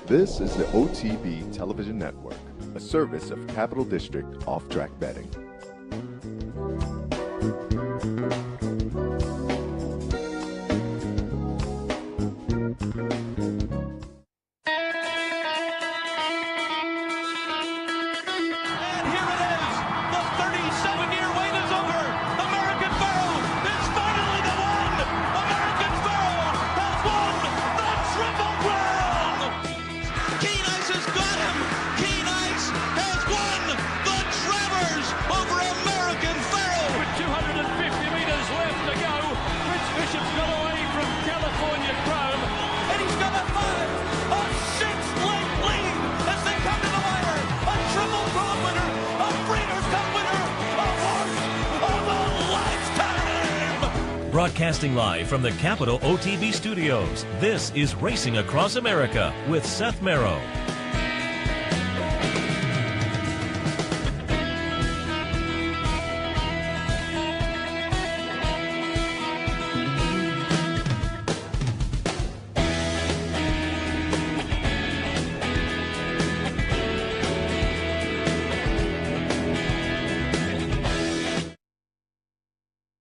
This is the OTB Television Network, a service of Capital District Off-Track Betting. Broadcasting live from the Capital OTB studios, this is Racing Across America with Seth Merrow.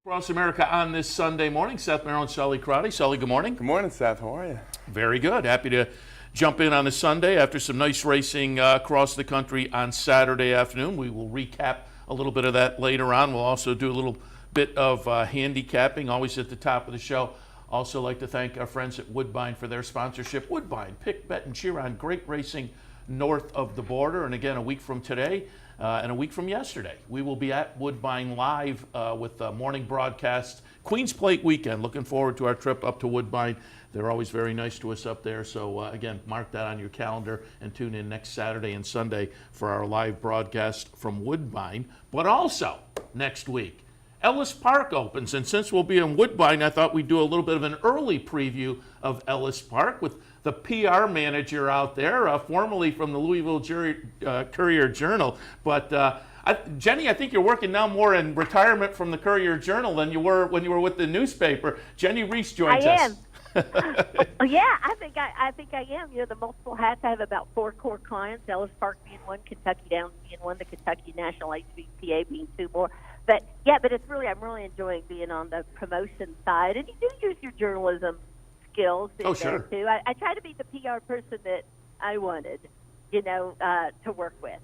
Across America on this Sunday morning. Seth Merrow and Sully Crotty. Sully, good morning. Good morning, Seth. How are you? Very good. Happy to jump in on a Sunday after some nice racing across the country on Saturday afternoon. We will recap a little bit of that later on. We'll also do a little bit of handicapping, always at the top of the show. Also like to thank our friends at Woodbine for their sponsorship. Woodbine, pick, bet, and cheer on great racing north of the border. And again, a week from today, and a week from yesterday, we will be at Woodbine live with the morning broadcast. Queen's Plate weekend. Looking forward to our trip up to Woodbine. They're always very nice to us up there. So again, mark that on your calendar and tune in next Saturday and Sunday for our live broadcast from Woodbine. But also next week, Ellis Park opens. And since we'll be in Woodbine, I thought we'd do a little bit of an early preview of Ellis Park with the PR manager out there, formerly from the Louisville Courier-Journal. But Jenny, I think you're working now more in retirement from the Courier-Journal than you were when you were with the newspaper. Jenny Reese joins us. I am. Yeah, I think I am. You know, the multiple hats. I have about 4 core clients. Ellis Park being one, Kentucky Downs being one, the Kentucky National HVPA being 2 more. But yeah, it's really, I'm really enjoying being on the promotion side, and you do use your journalism skills in there too. I try to be the PR person that I wanted, you know, to work with.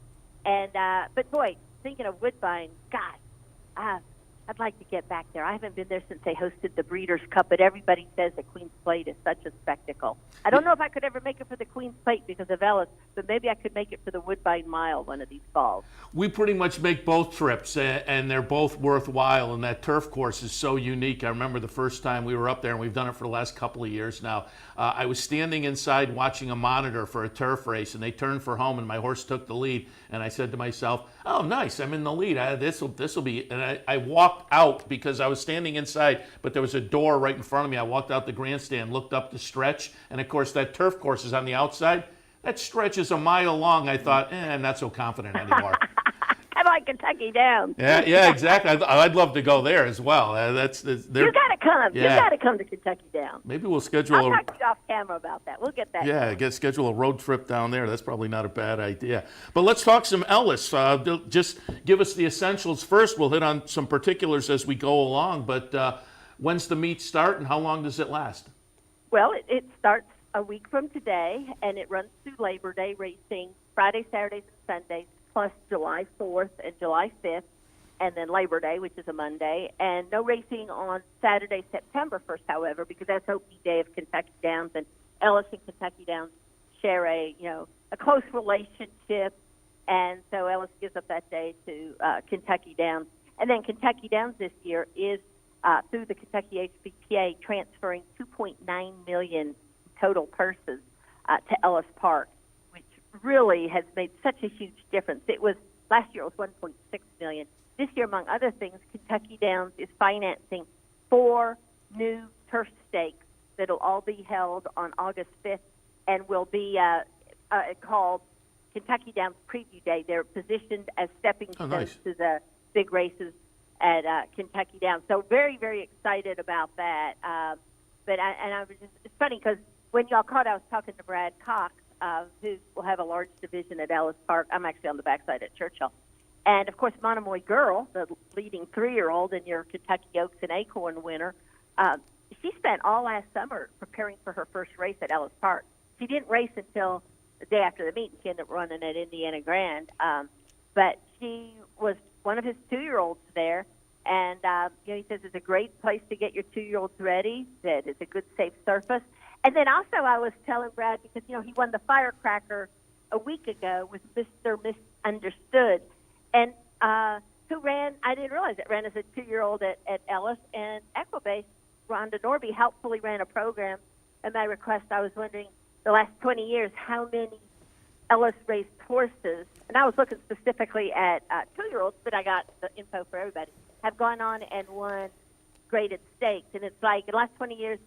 And but boy, thinking of Woodbine, God, I'd like to get back there. I haven't been there since they hosted the Breeders' Cup, but everybody says that Queen's Plate is such a spectacle. I don't know if I could ever make it for the Queen's Plate because of Ellis, but maybe I could make it for the Woodbine Mile one of these falls. We pretty much make both trips, and they're both worthwhile, and that turf course is so unique. I remember the first time we were up there, and we've done it for the last couple of years now. I was standing inside watching a monitor for a turf race, and they turned for home, and my horse took the lead, and I said to myself, oh, nice, I'm in the lead. This will be, and I walked out because I was standing inside, but there was a door right in front of me. I walked out the grandstand, looked up the stretch, and of course that turf course is on the outside. That stretch is a mile long. I thought, I'm not so confident anymore. I like Kentucky Downs. Yeah, exactly. I'd love to go there as well. You got to come. Yeah. You got to come to Kentucky Downs. Maybe we'll schedule. I'll talk to you off camera about that. We'll get that. Yeah, schedule a road trip down there. That's probably not a bad idea. But let's talk some Ellis. Just give us the essentials first. We'll hit on some particulars as we go along. But when's the meet start, and how long does it last? Well, it starts a week from today, and it runs through Labor Day racing Friday, Saturdays, and Sundays, plus July 4th and July 5th, and then Labor Day, which is a Monday, and no racing on Saturday, September 1st, however, because that's opening day of Kentucky Downs, and Ellis and Kentucky Downs share a close relationship, and so Ellis gives up that day to Kentucky Downs. And then Kentucky Downs this year is, through the Kentucky HVPA, transferring $2.9 million total purses to Ellis Park, which really has made such a huge difference. Last year it was $1.6 million. This year, among other things, Kentucky Downs is financing 4 new turf stakes that'll all be held on August 5th and will be called Kentucky Downs Preview Day. They're positioned as stepping stones to the big races at Kentucky Downs. So very, very excited about that. But I was just, it's funny because when y'all called, I was talking to Brad Cox who will have a large division at Ellis Park. I'm actually on the backside at Churchill. And, of course, Monomoy Girl, the leading 3-year-old in your Kentucky Oaks and Acorn winner, she spent all last summer preparing for her first race at Ellis Park. She didn't race until the day after the meet, and she ended up running at Indiana Grand. But she was one of his 2-year-olds there. And, he says it's a great place to get your 2-year-olds ready, that it's a good, safe surface. And then also I was telling Brad, because, he won the Firecracker a week ago with Mr. Misunderstood. And who ran, I didn't realize it, ran as a 2-year-old at Ellis. And Equibase, Rhonda Norby, helpfully ran a program. At my request, I was wondering, the last 20 years, how many Ellis raced horses, and I was looking specifically at 2-year-olds, but I got the info for everybody, have gone on and won graded stakes. And it's like in the last 20 years,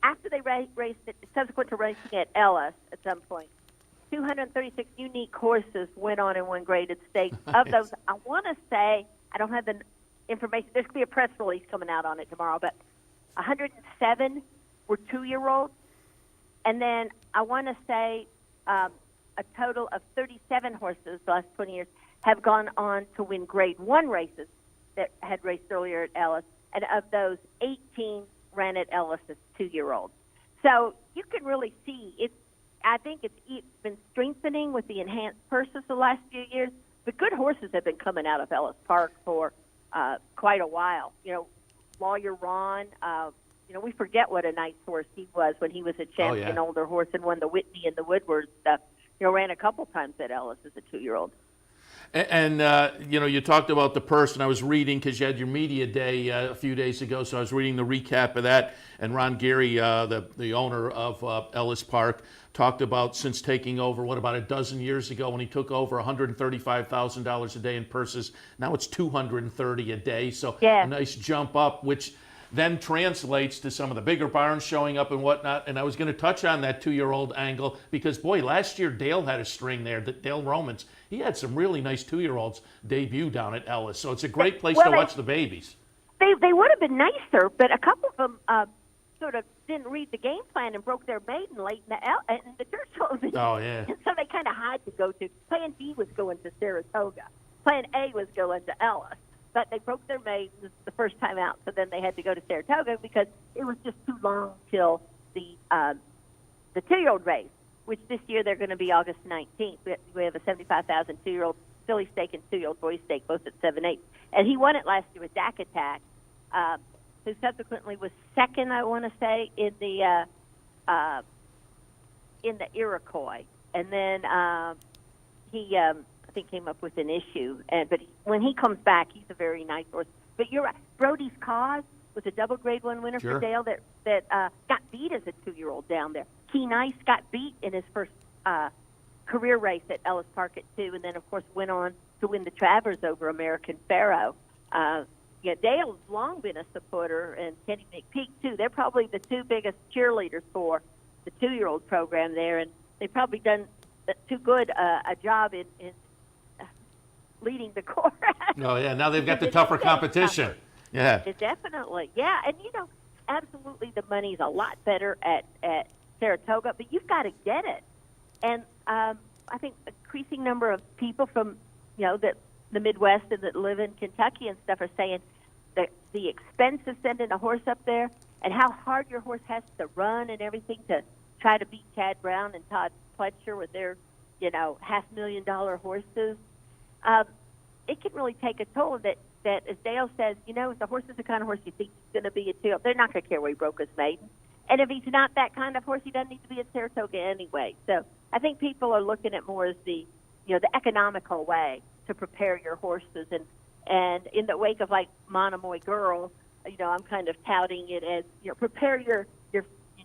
after they raced it, subsequent to racing at Ellis at some point, 236 unique horses went on and won graded stakes. Nice. Of those, I want to say, I don't have the information, there's going to be a press release coming out on it tomorrow, but 107 were 2-year-olds. And then I want to say a total of 37 horses the last 20 years have gone on to win Grade 1 races that had raced earlier at Ellis. And of those, 18 ran at Ellis as 2-year-olds. So you can really see I think it's been strengthening with the enhanced purses the last few years. But good horses have been coming out of Ellis Park for quite a while. Lawyer Ron, we forget what a nice horse he was when he was a champion older horse and won the Whitney and the Woodward stuff. Ran a couple times at Ellis as a 2-year-old. And you talked about the purse, and I was reading, because you had your media day a few days ago, so I was reading the recap of that, and Ron Gary, the owner of Ellis Park, talked about, since taking over, about a dozen years ago, when he took over, $135,000 a day in purses. Now it's $230 a day, so a nice jump up, which then translates to some of the bigger barns showing up and whatnot. And I was going to touch on that 2-year-old angle, because, boy, last year Dale had a string there, Dale Romans. He had some really nice 2-year-olds debut down at Ellis. So it's a great place to watch the babies. They would have been nicer, but a couple of them sort of didn't read the game plan and broke their maiden late in the Churchill. Oh, yeah. And so they kind of had to go to. Plan B was going to Saratoga. Plan A was going to Ellis. But they broke their maidens the first time out, so then they had to go to Saratoga because it was just too long till the 2-year-old race, which this year they're going to be August 19th. We have a 75,000 2-year-old filly stake and 2-year-old boy stake, both at 7/8. And he won it last year with Dak Attack, who subsequently was second, I want to say, in the Iroquois. And then he I think came up with an issue, but when he comes back, he's a very nice horse. But you're right, Brody's Cause was a double Grade 1 winner for Dale that got beat as a 2-year-old down there. Keen Ice got beat in his first career race at Ellis Park at 2, and then of course went on to win the Travers over American Pharoah. Dale's long been a supporter, and Kenny McPeak too. They're probably the 2 biggest cheerleaders for the 2-year-old program there, and they've probably done too good a job in leading the chorus. Oh, yeah, now they've got the tougher competition. Yeah. Definitely. Yeah, and absolutely the money's a lot better at Saratoga, but you've got to get it. And I think an increasing number of people from, that the Midwest and that live in Kentucky and stuff are saying that the expense of sending a horse up there and how hard your horse has to run and everything to try to beat Chad Brown and Todd Pletcher with their, $500,000 horses. It can really take a toll that as Dale says, if the horse is the kind of horse you think he's going to be at 2, they're not going to care where he broke his maiden. And if he's not that kind of horse, he doesn't need to be at Saratoga anyway. So I think people are looking at more as the economical way to prepare your horses. And in the wake of like Monomoy Girl, I'm kind of touting it as, prepare your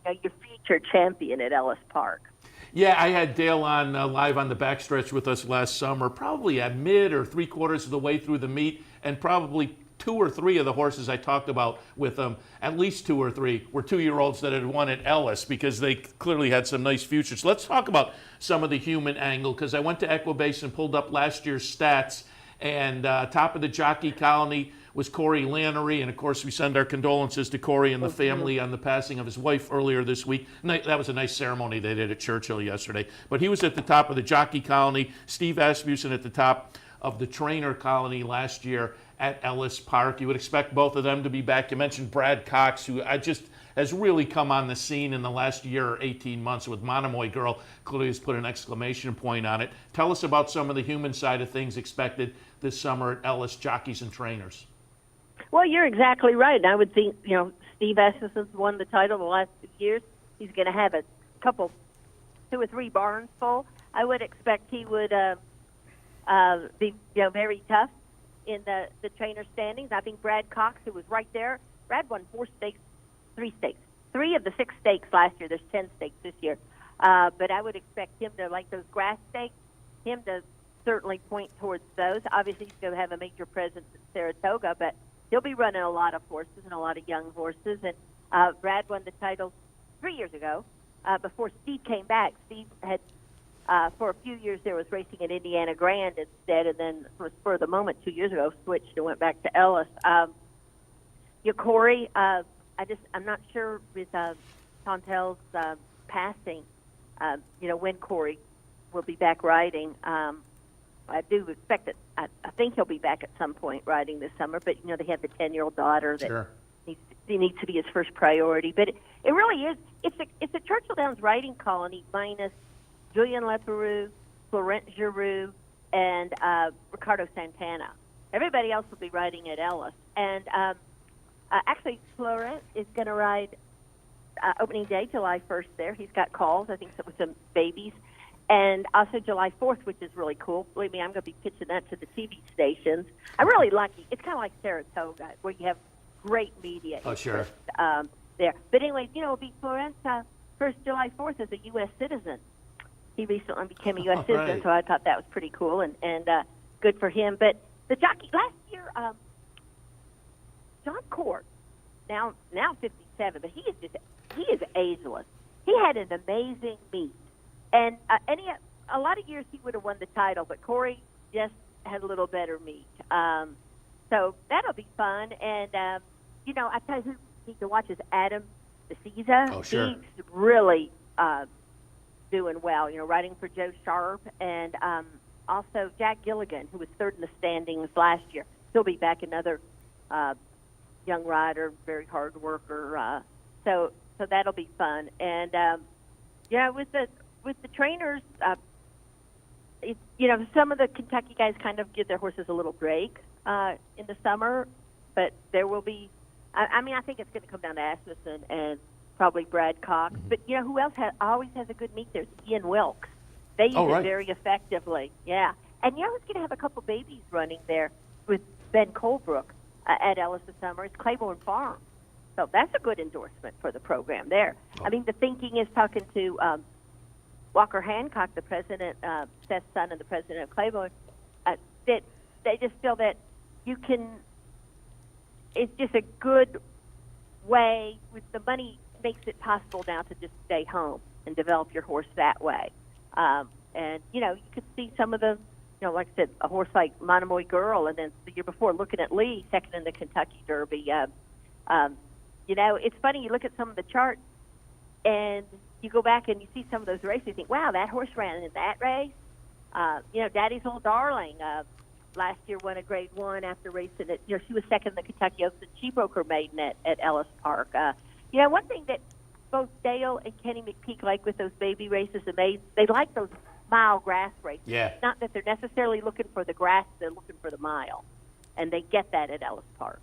future champion at Ellis Park. Yeah, I had Dale on live on the backstretch with us last summer, probably at mid or 3/4 of the way through the meet, and probably 2 or 3 of the horses I talked about with him, at least 2 or 3, were 2-year-olds that had won at Ellis, because they clearly had some nice futures. Let's talk about some of the human angle, because I went to Equibase and pulled up last year's stats, and top of the jockey colony was Corey Lannery, and of course we send our condolences to Corey and the family on the passing of his wife earlier this week. That was a nice ceremony they did at Churchill yesterday. But he was at the top of the jockey colony, Steve Asmussen at the top of the trainer colony last year at Ellis Park. You would expect both of them to be back. You mentioned Brad Cox, who has really come on the scene in the last year or 18 months with Monomoy Girl. Clearly has put an exclamation point on it. Tell us about some of the human side of things expected this summer at Ellis Jockeys and Trainers. Well, you're exactly right. And I would think, Steve Asmussen's won the title the last 2 years. He's going to have a couple, 2 or 3 barns full. I would expect he would be very tough in the trainer standings. I think Brad Cox, who was right there, Brad won 3 stakes. 3 of the 6 stakes last year. There's 10 stakes this year. But I would expect him to, like those grass stakes, him to certainly point towards those. Obviously, he's going to have a major presence in Saratoga, but he'll be running a lot of horses and a lot of young horses. And Brad won the title 3 years ago before Steve came back. Steve had, for a few years, there was racing at Indiana Grand instead, and then for the moment 2 years ago, switched and went back to Ellis. Corey, I'm not sure with Tontel's passing, when Corey will be back riding. I do expect that. I think he'll be back at some point riding this summer. But they have the 10-year-old daughter that Sure. needs to be his first priority. But it really is. It's a Churchill Downs riding colony minus Julien Leparoux, Florent Giroux, and Ricardo Santana. Everybody else will be riding at Ellis. And actually, Florent is going to ride opening day, July 1st there. He's got calls, I think, with some babies. And also July 4th, which is really cool. Believe me, I'm going to be pitching that to the TV stations. I'm really lucky. It's kind of like Saratoga, where you have great media Sure. there. But anyway, it'll be Florent's first July 4th as a U.S. citizen. He recently became a U.S. citizen, Right. so I thought that was pretty cool and good for him. But the jockey, last year, John Court, now 57, but he is ageless. He had an amazing meet. And a lot of years he would have won the title, but Corey just had a little better meet. So that'll be fun. And, I tell you who you need to watch is Adam DeCisa. Oh, sure. He's really doing well, riding for Joe Sharp. And also Jack Gilligan, who was third in the standings last year. He'll be back, another young rider, very hard worker. So that'll be fun. And, with the trainers, some of the Kentucky guys kind of give their horses a little break in the summer, but there will be. I think it's going to come down to Asmussen and probably Brad Cox. Mm-hmm. But who else always has a good meet? There's Ian Wilkes. They use it very effectively. Yeah, and who's going to have a couple babies running there with Ben Colebrook at Ellis this summer? It's Claiborne Farm. So that's a good endorsement for the program there. I mean, the thinking is talking to Walker Hancock, the president, Seth's son and the president of Claiborne, that they just feel that it's just a good way, with the money makes it possible now to just stay home and develop your horse that way. And, you could see some of the, like I said, a horse like Monomoy Girl, and then the year before looking at Lee, second in the Kentucky Derby. It's funny, you look at some of the charts, and you go back and you see some of those races, you think, wow, that horse ran in that race. Daddy's Old Darling last year won a Grade 1 after racing it. She was second in the Kentucky Oaks, and she broke her maiden at Ellis Park. One thing that both Dale and Kenny McPeak like with those baby races, and they like those mile grass races. Yeah. Not that they're necessarily looking for the grass, they're looking for the mile. And they get that at Ellis Park.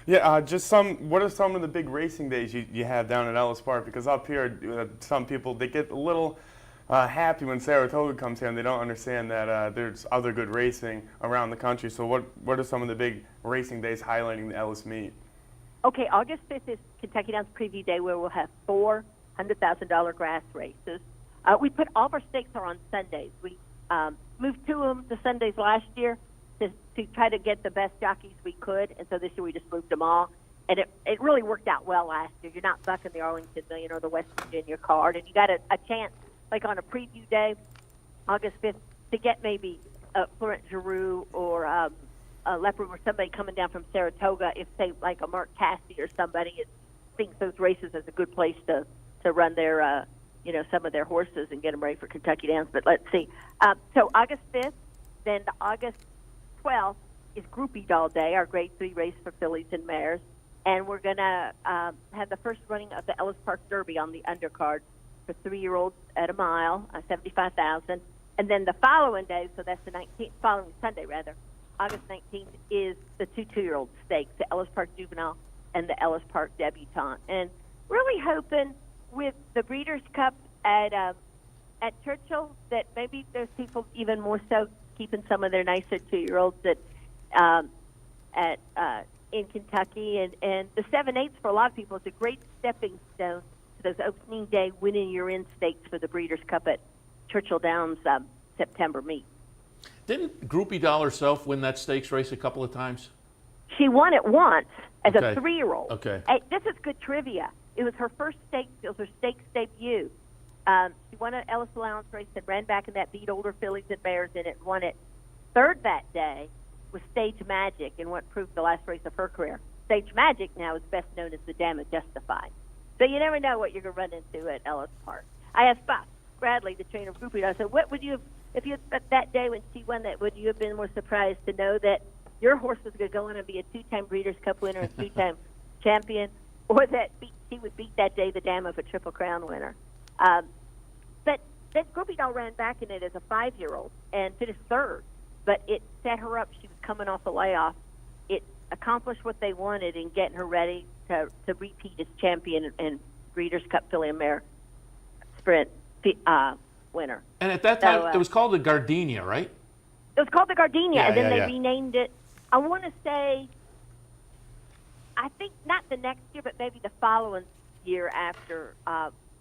Yeah, what are some of the big racing days you have down at Ellis Park? Because up here, some people, they get a little happy when Saratoga comes here, and they don't understand that there's other good racing around the country. So what are some of the big racing days highlighting the Ellis meet? Okay, August 5th is Kentucky Downs Preview Day, where we'll have 4 $100,000 grass races. We put all of our stakes are on Sundays. We moved 2 of them to Sundays last year to try to get the best jockeys we could, and so this year we just moved them all. And it really worked out well last year. You're not bucking the Arlington Million or the West Virginia card, and you got a chance, like on a preview day, August 5th, to get maybe Florent Giroux or leopard or somebody coming down from Saratoga, if say like a Mark Cassidy or somebody thinks those races is a good place to run their some of their horses and get them ready for Kentucky Downs. But let's see. So August 5th, then the August 12th is Groupie Doll Day, our Grade 3 race for fillies and mares, and we're gonna have the first running of the Ellis Park Derby on the undercard for 3-year-olds at a mile, 75,000. And then the following day, so that's the 19th, following Sunday rather, August 19th is the 2-year-old stakes, the Ellis Park Juvenile and the Ellis Park Debutante. And really hoping with the Breeders' Cup at Churchill that maybe there's people even more so keeping some of their nicer 2-year-olds in Kentucky. And the 7/8 for a lot of people is a great stepping stone to those opening day winning your in stakes for the Breeders' Cup at Churchill Downs September meet. Didn't Groupie Doll herself win that stakes race a couple of times? She won it once as Okay. a 3-year-old. Okay. Hey, this is good trivia. It was her first stakes. It was her stakes debut. She won an Ellis Allowance race and ran back in that, beat older fillies and mares in it, won it. Third that day was Stage Magic in what proved the last race of her career. Stage Magic now is best known as the Dam of Justified. So you never know what you're going to run into at Ellis Park. I asked Bob Bradley, the trainer of Groupie, I said, what would you have, if you that day when she won that, would you have been more surprised to know that your horse was going to go on and be a 2-time Breeders' Cup winner and 2-time champion, or that she would beat that day the Dam of a Triple Crown winner? But then Groupie Doll ran back in it as a 5-year-old and finished third, but it set her up. She was coming off a layoff. It accomplished what they wanted in getting her ready to repeat as champion and Breeders' Cup filly and mare sprint winner. And at that time, it was called the Gardenia, right? It was called the Gardenia, and then they yeah. renamed it. I want to say, I think not the next year, but maybe the following year after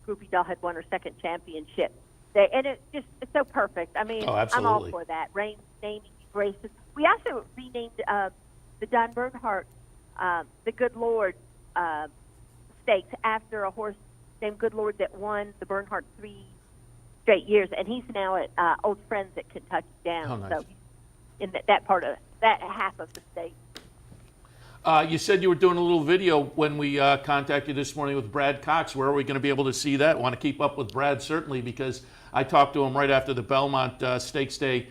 Groupie Doll had won her second championship. And it's so perfect. I mean, I'm all for that. Naming these races. We also renamed the Don Bernhardt, the Good Lord Stakes, after a horse named Good Lord that won the Bernhardt 3 straight years, and he's now at Old Friends at Kentucky Downs. Oh, nice. So in that part of that half of the state. You said you were doing a little video when we contacted you this morning with Brad Cox. Where are we going to be able to see that? Want to keep up with Brad, certainly, because I talked to him right after the Belmont Stakes Day,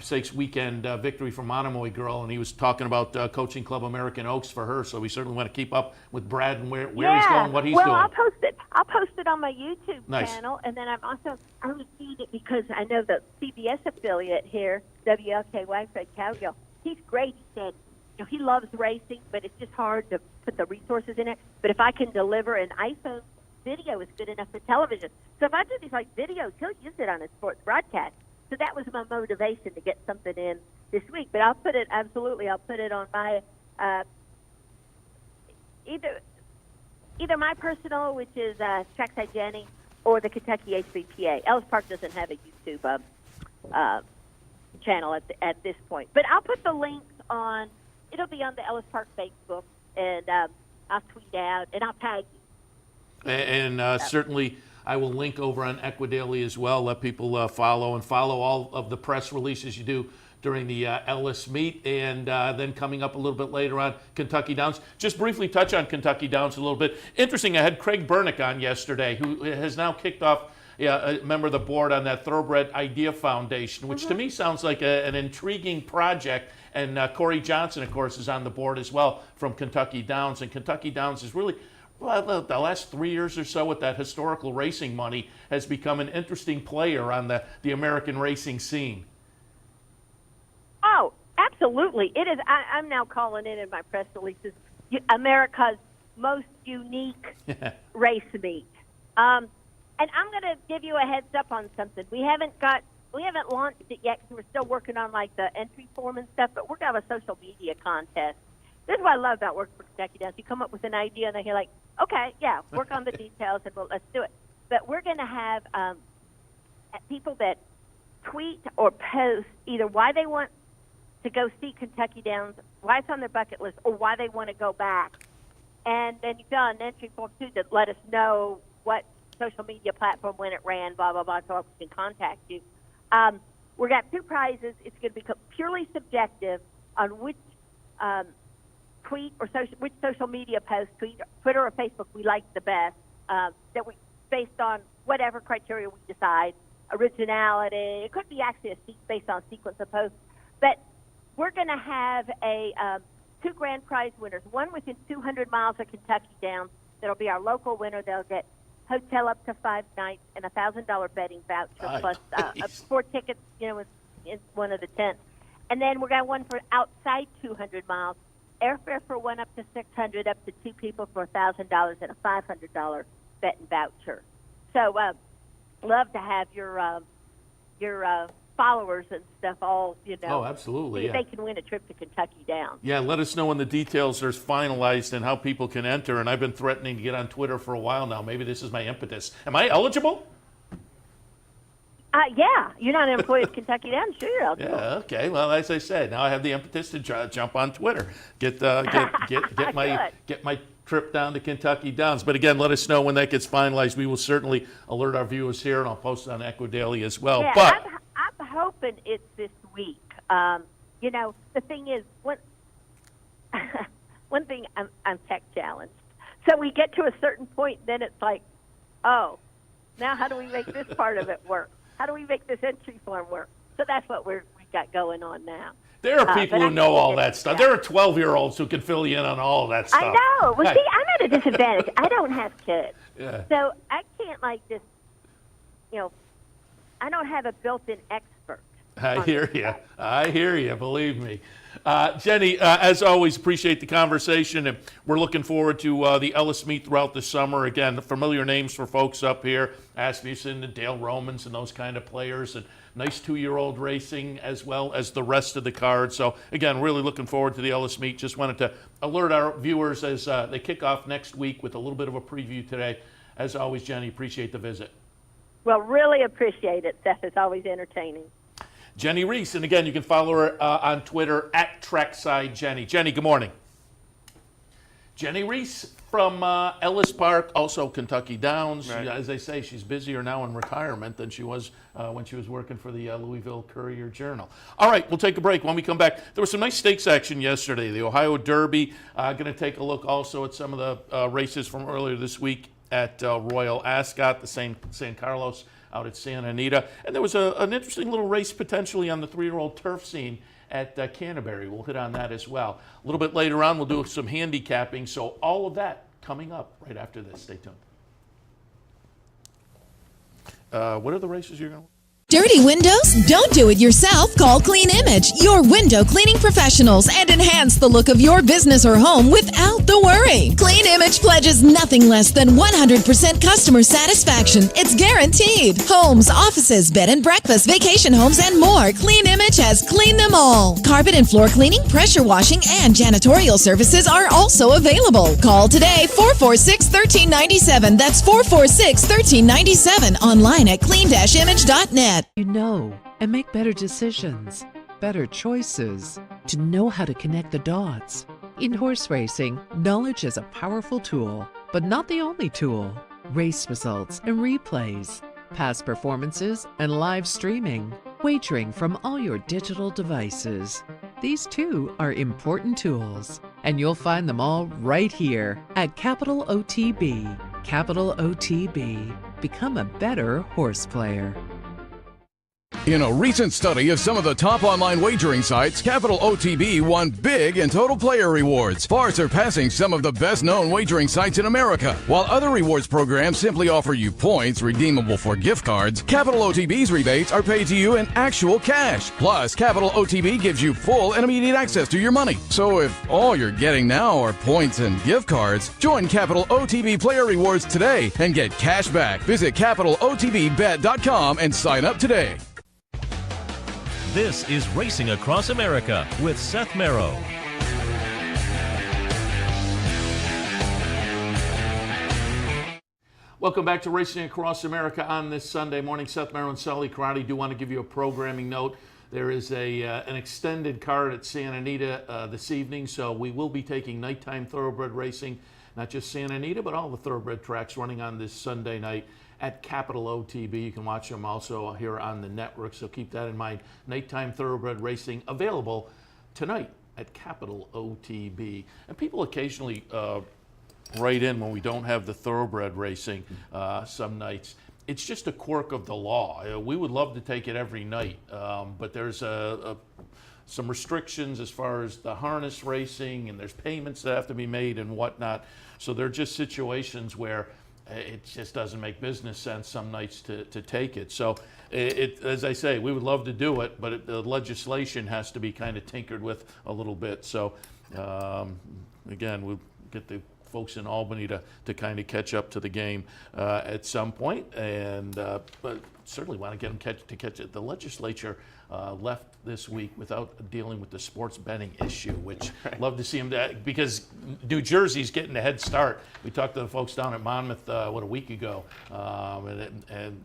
Stakes Weekend victory for Monomoy Girl, and he was talking about coaching Club American Oaks for her. So we certainly want to keep up with Brad and where he's going, what he's doing. I'll post it on my YouTube Nice. channel, and then I received it because I know the CBS affiliate here, WLKY, Fred Cowgill. He's great. He said, he loves racing, but it's just hard to put the resources in it. But if I can deliver an iPhone video, is good enough for television. So if I do these videos, he'll use it on his sports broadcast. So that was my motivation to get something in this week. But I'll put it on my either my personal, which is Trackside Jenny, or the Kentucky HBPA. Ellis Park doesn't have a YouTube channel at this point. But I'll put the links on. It'll be on the Ellis Park Facebook, and I'll tweet out, and I'll tag you. And certainly I will link over on Equidaily as well. Let people follow all of the press releases you do during the Ellis meet, and then coming up a little bit later on, Kentucky Downs. Just briefly touch on Kentucky Downs a little bit. Interesting, I had Craig Bernick on yesterday, who has now kicked off a member of the board on that Thoroughbred Idea Foundation, which to me sounds like an intriguing project. And Corey Johnson, of course, is on the board as well from Kentucky Downs. And Kentucky Downs is really, the last 3 years or so with that historical racing money, has become an interesting player on the American racing scene. Oh, absolutely. It is. I'm now calling it in my press releases America's most unique race meet. And I'm going to give you a heads up on something. We haven't launched it yet because we're still working on the entry form and stuff, but we're going to have a social media contest. This is what I love about working for Kentucky Downs. You come up with an idea and then you're like, okay, yeah, work on the details and let's do it. But we're going to have people that tweet or post either why they want to go see Kentucky Downs, why it's on their bucket list, or why they want to go back. And then you fill out an entry form too to let us know what social media platform when it ran, blah, blah, blah, so we can contact you. We've got 2 prizes. It's going to be purely subjective. on which tweet or which social media post, Twitter or Facebook, we like the best. That we based on whatever criteria we decide, originality. It could be actually based on sequence of posts, but we're going to have two grand prize winners. One within 200 miles of Kentucky Downs. That'll be our local winner. They'll get hotel up to 5 nights and $1,000 betting voucher plus 4 tickets, in one of the tents. And then we're going to have one for outside 200 miles. Airfare for one up to 600, up to 2 people for $1,000 and a $500 betting voucher. So, love to have your followers and stuff all, Oh, absolutely. see Yeah. if they can win a trip to Kentucky Downs. Yeah, let us know when the details are finalized and how people can enter. And I've been threatening to get on Twitter for a while now. Maybe this is my impetus. Am I eligible? Yeah, you're not an employee of Kentucky Downs, sure you're eligible. Yeah. Okay. Well, as I said, now I have the impetus to jump on Twitter, get my trip down to Kentucky Downs. But again, let us know when that gets finalized. We will certainly alert our viewers here, and I'll post it on Echo Daily as well. Yeah, But I'm hoping it's this week. The thing is, one thing, I'm tech challenged. So we get to a certain point, then it's like, oh, now how do we make this part of it work? How do we make this entry form work? So that's what we got going on now. there are people who know all that stuff. There are 12-year-olds who can fill you in on all of that stuff. I know. Well, see, I'm at a disadvantage. I don't have kids. Yeah. So I can't just, I don't have a built-in expert. I hear you. I hear you. Believe me. Jenny, as always, appreciate the conversation, and we're looking forward to the Ellis meet throughout the summer. Again, familiar names for folks up here, Asmussen and Dale Romans and those kind of players, and nice 2-year-old racing as well as the rest of the card. So, again, really looking forward to the Ellis meet. Just wanted to alert our viewers as they kick off next week with a little bit of a preview today. As always, Jenny, appreciate the visit. Well, really appreciate it, Seth. It's always entertaining. Jenny Reese, and again, you can follow her on Twitter at Trackside Jenny. Jenny, good morning. Jenny Reese from Ellis Park, also Kentucky Downs. Right. As they say, she's busier now in retirement than she was when she was working for the Louisville Courier-Journal. All right, we'll take a break. When we come back, there was some nice stakes action yesterday. The Ohio Derby, going to take a look also at some of the races from earlier this week at Royal Ascot, the San Carlos out at Santa Anita. And there was an interesting little race potentially on the 3-year-old turf scene at Canterbury. We'll hit on that as well. A little bit later on, we'll do some handicapping. So all of that coming up right after this. Stay tuned. What are the races you're going to... Dirty windows? Don't do it yourself. Call Clean Image, your window cleaning professionals, and enhance the look of your business or home without the worry. Clean Image pledges nothing less than 100% customer satisfaction. It's guaranteed. Homes, offices, bed and breakfast, vacation homes, and more. Clean Image has cleaned them all. Carpet and floor cleaning, pressure washing, and janitorial services are also available. Call today, 446-1397. That's 446-1397. Online at clean-image.net. You know and make better decisions, better choices, to know how to connect the dots. In horse racing, knowledge is a powerful tool, but not the only tool. Race results and replays, past performances and live streaming, wagering from all your digital devices. These too are important tools, and you'll find them all right here at Capital OTB. Capital OTB. Become a better horse player. In a recent study of some of the top online wagering sites, Capital OTB won big in total player rewards, far surpassing some of the best-known wagering sites in America. While other rewards programs simply offer you points redeemable for gift cards, Capital OTB's rebates are paid to you in actual cash. Plus, Capital OTB gives you full and immediate access to your money. So if all you're getting now are points and gift cards, join Capital OTB Player Rewards today and get cash back. Visit CapitalOTBBet.com and sign up today. This is Racing Across America with Seth Merrow. Welcome back to Racing Across America on this Sunday morning. Seth Merrow and Sally Karate do want to give you a programming note. There is an extended card at Santa Anita this evening, so we will be taking nighttime thoroughbred racing, not just Santa Anita, but all the thoroughbred tracks running on this Sunday night at Capital OTB. You can watch them also here on the network, so keep that in mind. Nighttime thoroughbred racing available tonight at Capital OTB. And people occasionally write in when we don't have the thoroughbred racing some nights. It's just a quirk of the law. We would love to take it every night, but there's some restrictions as far as the harness racing, and there's payments that have to be made and whatnot. So there are just situations where it just doesn't make business sense some nights to take it. So as I say, we would love to do it, but the legislation has to be kind of tinkered with a little bit. So again, we'll get the folks in Albany to kind of catch up to the game at some point, and but certainly want to get them to catch it. The legislature left this week without dealing with the sports betting issue, which love to see them because New Jersey's getting a head start. We talked to the folks down at Monmouth a week ago, and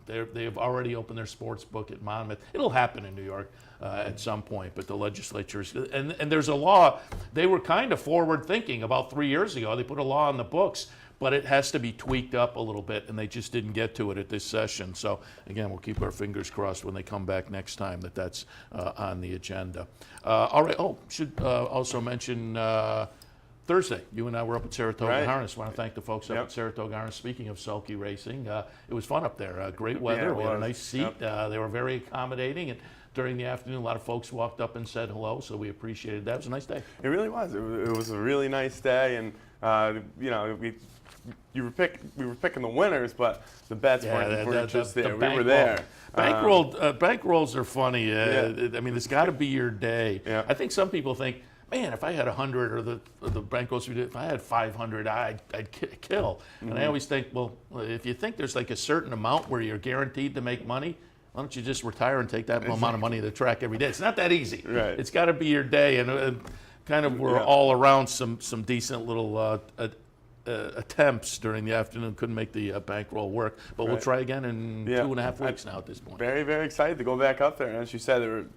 they've already opened their sports book at Monmouth. It'll happen in New York at some point, but the legislature is, and there's a law. They were kind of forward thinking about 3 years ago. They put a law on the books, but it has to be tweaked up a little bit, and they just didn't get to it at this session. So again, we'll keep our fingers crossed when they come back next time that's on the agenda. All right. Oh, should also mention Thursday, you and I were up at Saratoga Harness. I want to thank the folks up at Saratoga Harness. Speaking of sulky racing, it was fun up there. Great weather. We had a nice seat. They were very accommodating, and during the afternoon, a lot of folks walked up and said hello, so we appreciated that. It was a nice day. It really was. It was a really nice day, and we were picking the winners, but the bets weren't just there. We were there. Bankrolls are funny. I mean, it's got to be your day. Yeah. I think some people think, man, if I had 100 or the bankrolls we did, if I had 500, I'd kill. Mm-hmm. And I always think, well, if you think there's like a certain amount where you're guaranteed to make money, why don't you just retire and take that amount of money to the track every day? It's not that easy. Right. It's got to be your day, and kind of we're all around some decent little attempts during the afternoon. Couldn't make the bankroll work, but we'll try again in 2.5 weeks now at this point. Very, very excited to go back up there. And as you said,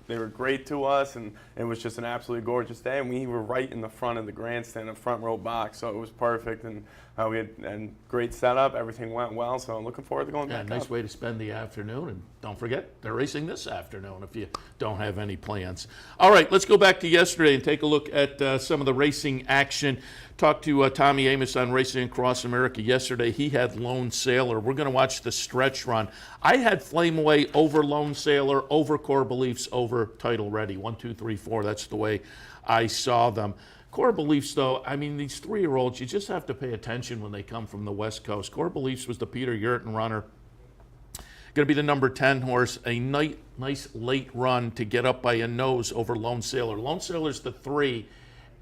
they were great to us, and it was just an absolutely gorgeous day. And we were right in the front of the grandstand, a front row box, so it was perfect. And we had a great setup. Everything went well, so I'm looking forward to going back up. Nice way to spend the afternoon. And don't forget, they're racing this afternoon if you don't have any plans. All right, let's go back to yesterday and take a look at some of the racing action. Talked to Tommy Amos on Racing Across America yesterday. He had Lone Sailor. We're going to watch the stretch run. I had Flame Away over Lone Sailor, over Core Beliefs, over Title Ready. 1, 2, 3, 4. That's the way I saw them. Core Beliefs, though, I mean, these 3-year-olds, you just have to pay attention when they come from the West Coast. Core Beliefs was the Peter Yurton runner. Going to be the number 10 horse. A nice late run to get up by a nose over Lone Sailor. Lone Sailor's the 3.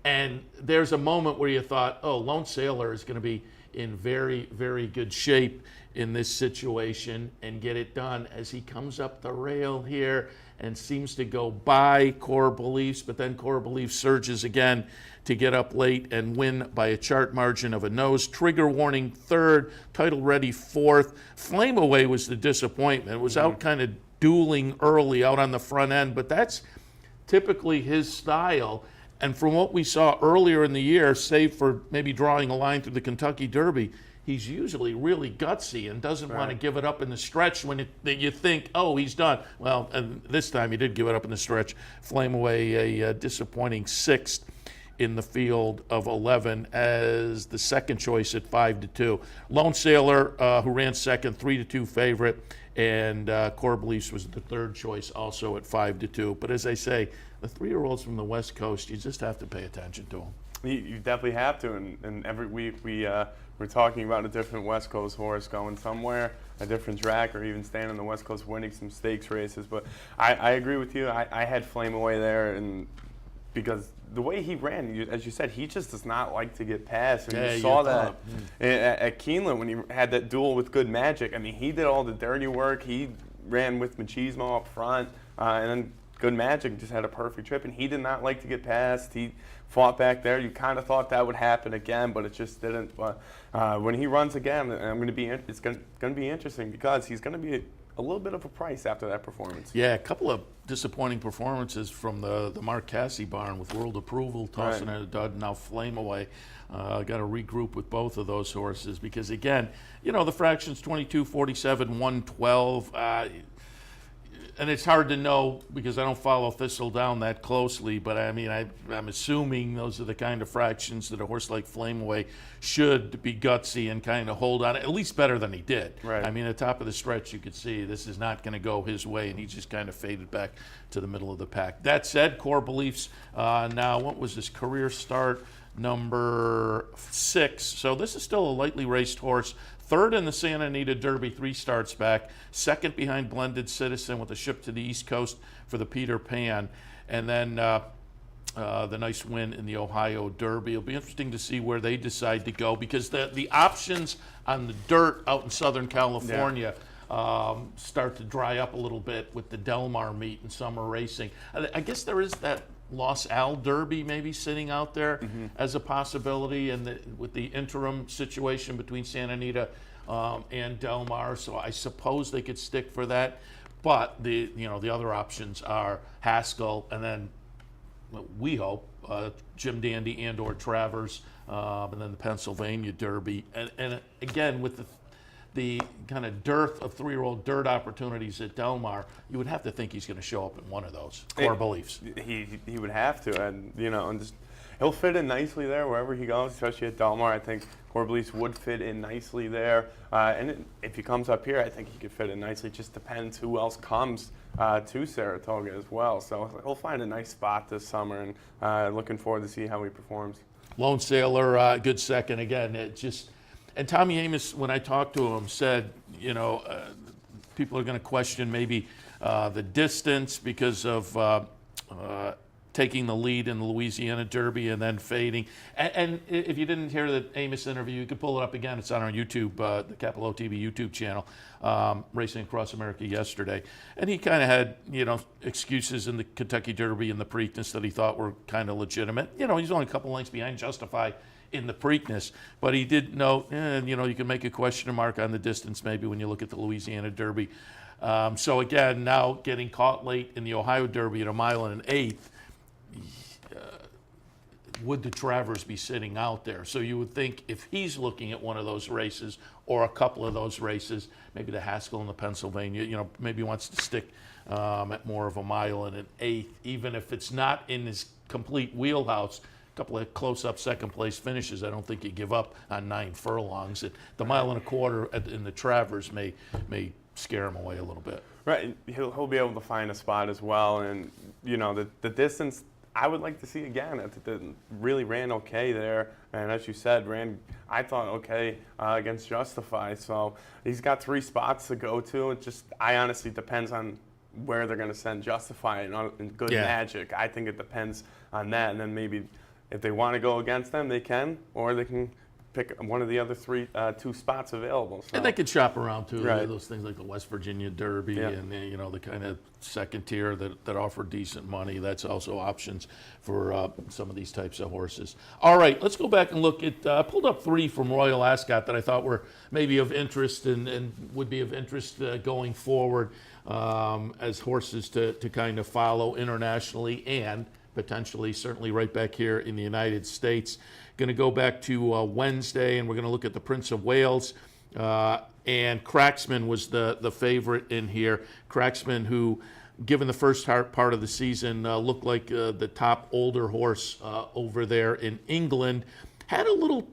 And there's a moment where you thought, oh, Lone Sailor is going to be in very, very good shape in this situation and get it done as he comes up the rail here and seems to go by Core Beliefs, but then Core Beliefs surges again to get up late and win by a chart margin of a nose. Trigger Warning 3rd, Title Ready 4th. Flame Away was the disappointment. It was out kind of dueling early out on the front end, but that's typically his style. And from what we saw earlier in the year, save for maybe drawing a line through the Kentucky Derby, he's usually really gutsy and doesn't want to give it up in the stretch when you think, oh, he's done. Well, and this time he did give it up in the stretch. Flame Away, a disappointing 6th in the field of 11 as the second choice at 5-2. Lone Sailor, who ran second, 3-2 favorite, and Core Beliefs was the third choice, also at 5-2. But as I say, the 3-year-olds from the West Coast, you just have to pay attention to them. You definitely have to, and every week we're talking about a different West Coast horse going somewhere, a different track, or even staying on the West Coast winning some stakes races. But I agree with you. I had Flame Away there, and because the way he ran, as you said, he just does not like to get past. And you saw that at Keeneland when he had that duel with Good Magic. I mean, he did all the dirty work. He ran with Machismo up front, and then Good Magic just had a perfect trip, and he did not like to get past. He fought back there. You kind of thought that would happen again, but it just didn't. But when he runs again, it's going to be interesting because he's going to be a little bit of a price after that performance. Yeah, a couple of disappointing performances from the Mark Casse barn with World Approval tossing at a dud, now Flame Away. Got to regroup with both of those horses because, again, the fractions 22, 47, 112. and it's hard to know because I don't follow Thistledown that closely, but I mean, I'm assuming those are the kind of fractions that a horse like Flame Away should be gutsy and kind of hold on, at least better than he did. Right. I mean, at the top of the stretch, you could see this is not going to go his way, and he just kind of faded back to the middle of the pack. That said, Core Beliefs, now, what was his career start? Number 6. So this is still a lightly raced horse. Third in the Santa Anita Derby, 3 starts back. Second behind Blended Citizen with a ship to the East Coast for the Peter Pan. And then the nice win in the Ohio Derby. It'll be interesting to see where they decide to go because the options on the dirt out in Southern California start to dry up a little bit with the Del Mar meet and summer racing. I guess there is that Los Al Derby maybe sitting out there as a possibility, and with the interim situation between Santa Anita and Del Mar, so I suppose they could stick for that. But the other options are Haskell, and then we hope Jim Dandy and/or Travers, and then the Pennsylvania Derby, and again with the kind of dearth of 3-year-old dirt opportunities at Del Mar, you would have to think he's going to show up in one of those. Core Beliefs. He would have to, and he'll fit in nicely there wherever he goes, especially at Del Mar. I think Core Beliefs would fit in nicely there, if he comes up here, I think he could fit in nicely. It just depends who else comes to Saratoga as well. So he'll find a nice spot this summer, and looking forward to see how he performs. Lone Sailor, good second again. And Tommy Amos, when I talked to him, said, people are going to question maybe the distance because of taking the lead in the Louisiana Derby and then fading. And if you didn't hear the Amos interview, you could pull it up again. It's on our YouTube, the Capital OTB YouTube channel, Racing Across America yesterday. And he kind of had, excuses in the Kentucky Derby and the Preakness that he thought were kind of legitimate. He's only a couple lengths behind Justify in the Preakness, but he did note, you can make a question mark on the distance maybe when you look at the Louisiana Derby. So again, now getting caught late in the Ohio Derby at 1 1/8, would the Travers be sitting out there? So you would think if he's looking at one of those races or a couple of those races, maybe the Haskell and the Pennsylvania, maybe he wants to stick at more of 1 1/8, even if it's not in his complete wheelhouse. Couple of close-up second-place finishes. I don't think you give up on 9 furlongs. The 1 1/4 in the Travers may scare him away a little bit. Right, he'll be able to find a spot as well, and the distance I would like to see again. It really ran okay there, and as you said, I thought okay against Justify. So he's got 3 spots to go to. I honestly depends on where they're going to send Justify and Good Magic. I think it depends on that, and then maybe. If they want to go against them, they can, or they can pick one of the other 2 spots available. So. And they could shop around too. Right. Those things like the West Virginia Derby and the kind of second tier that offer decent money. That's also options for some of these types of horses. All right, let's go back and look at. I pulled up 3 from Royal Ascot that I thought were maybe of interest and would be of interest going forward as horses to kind of follow internationally and potentially, certainly right back here in the United States. Going to go back to Wednesday, and we're going to look at the Prince of Wales. And Cracksman was the favorite in here. Cracksman, who, given the first part of the season, looked like the top older horse over there in England. Had a little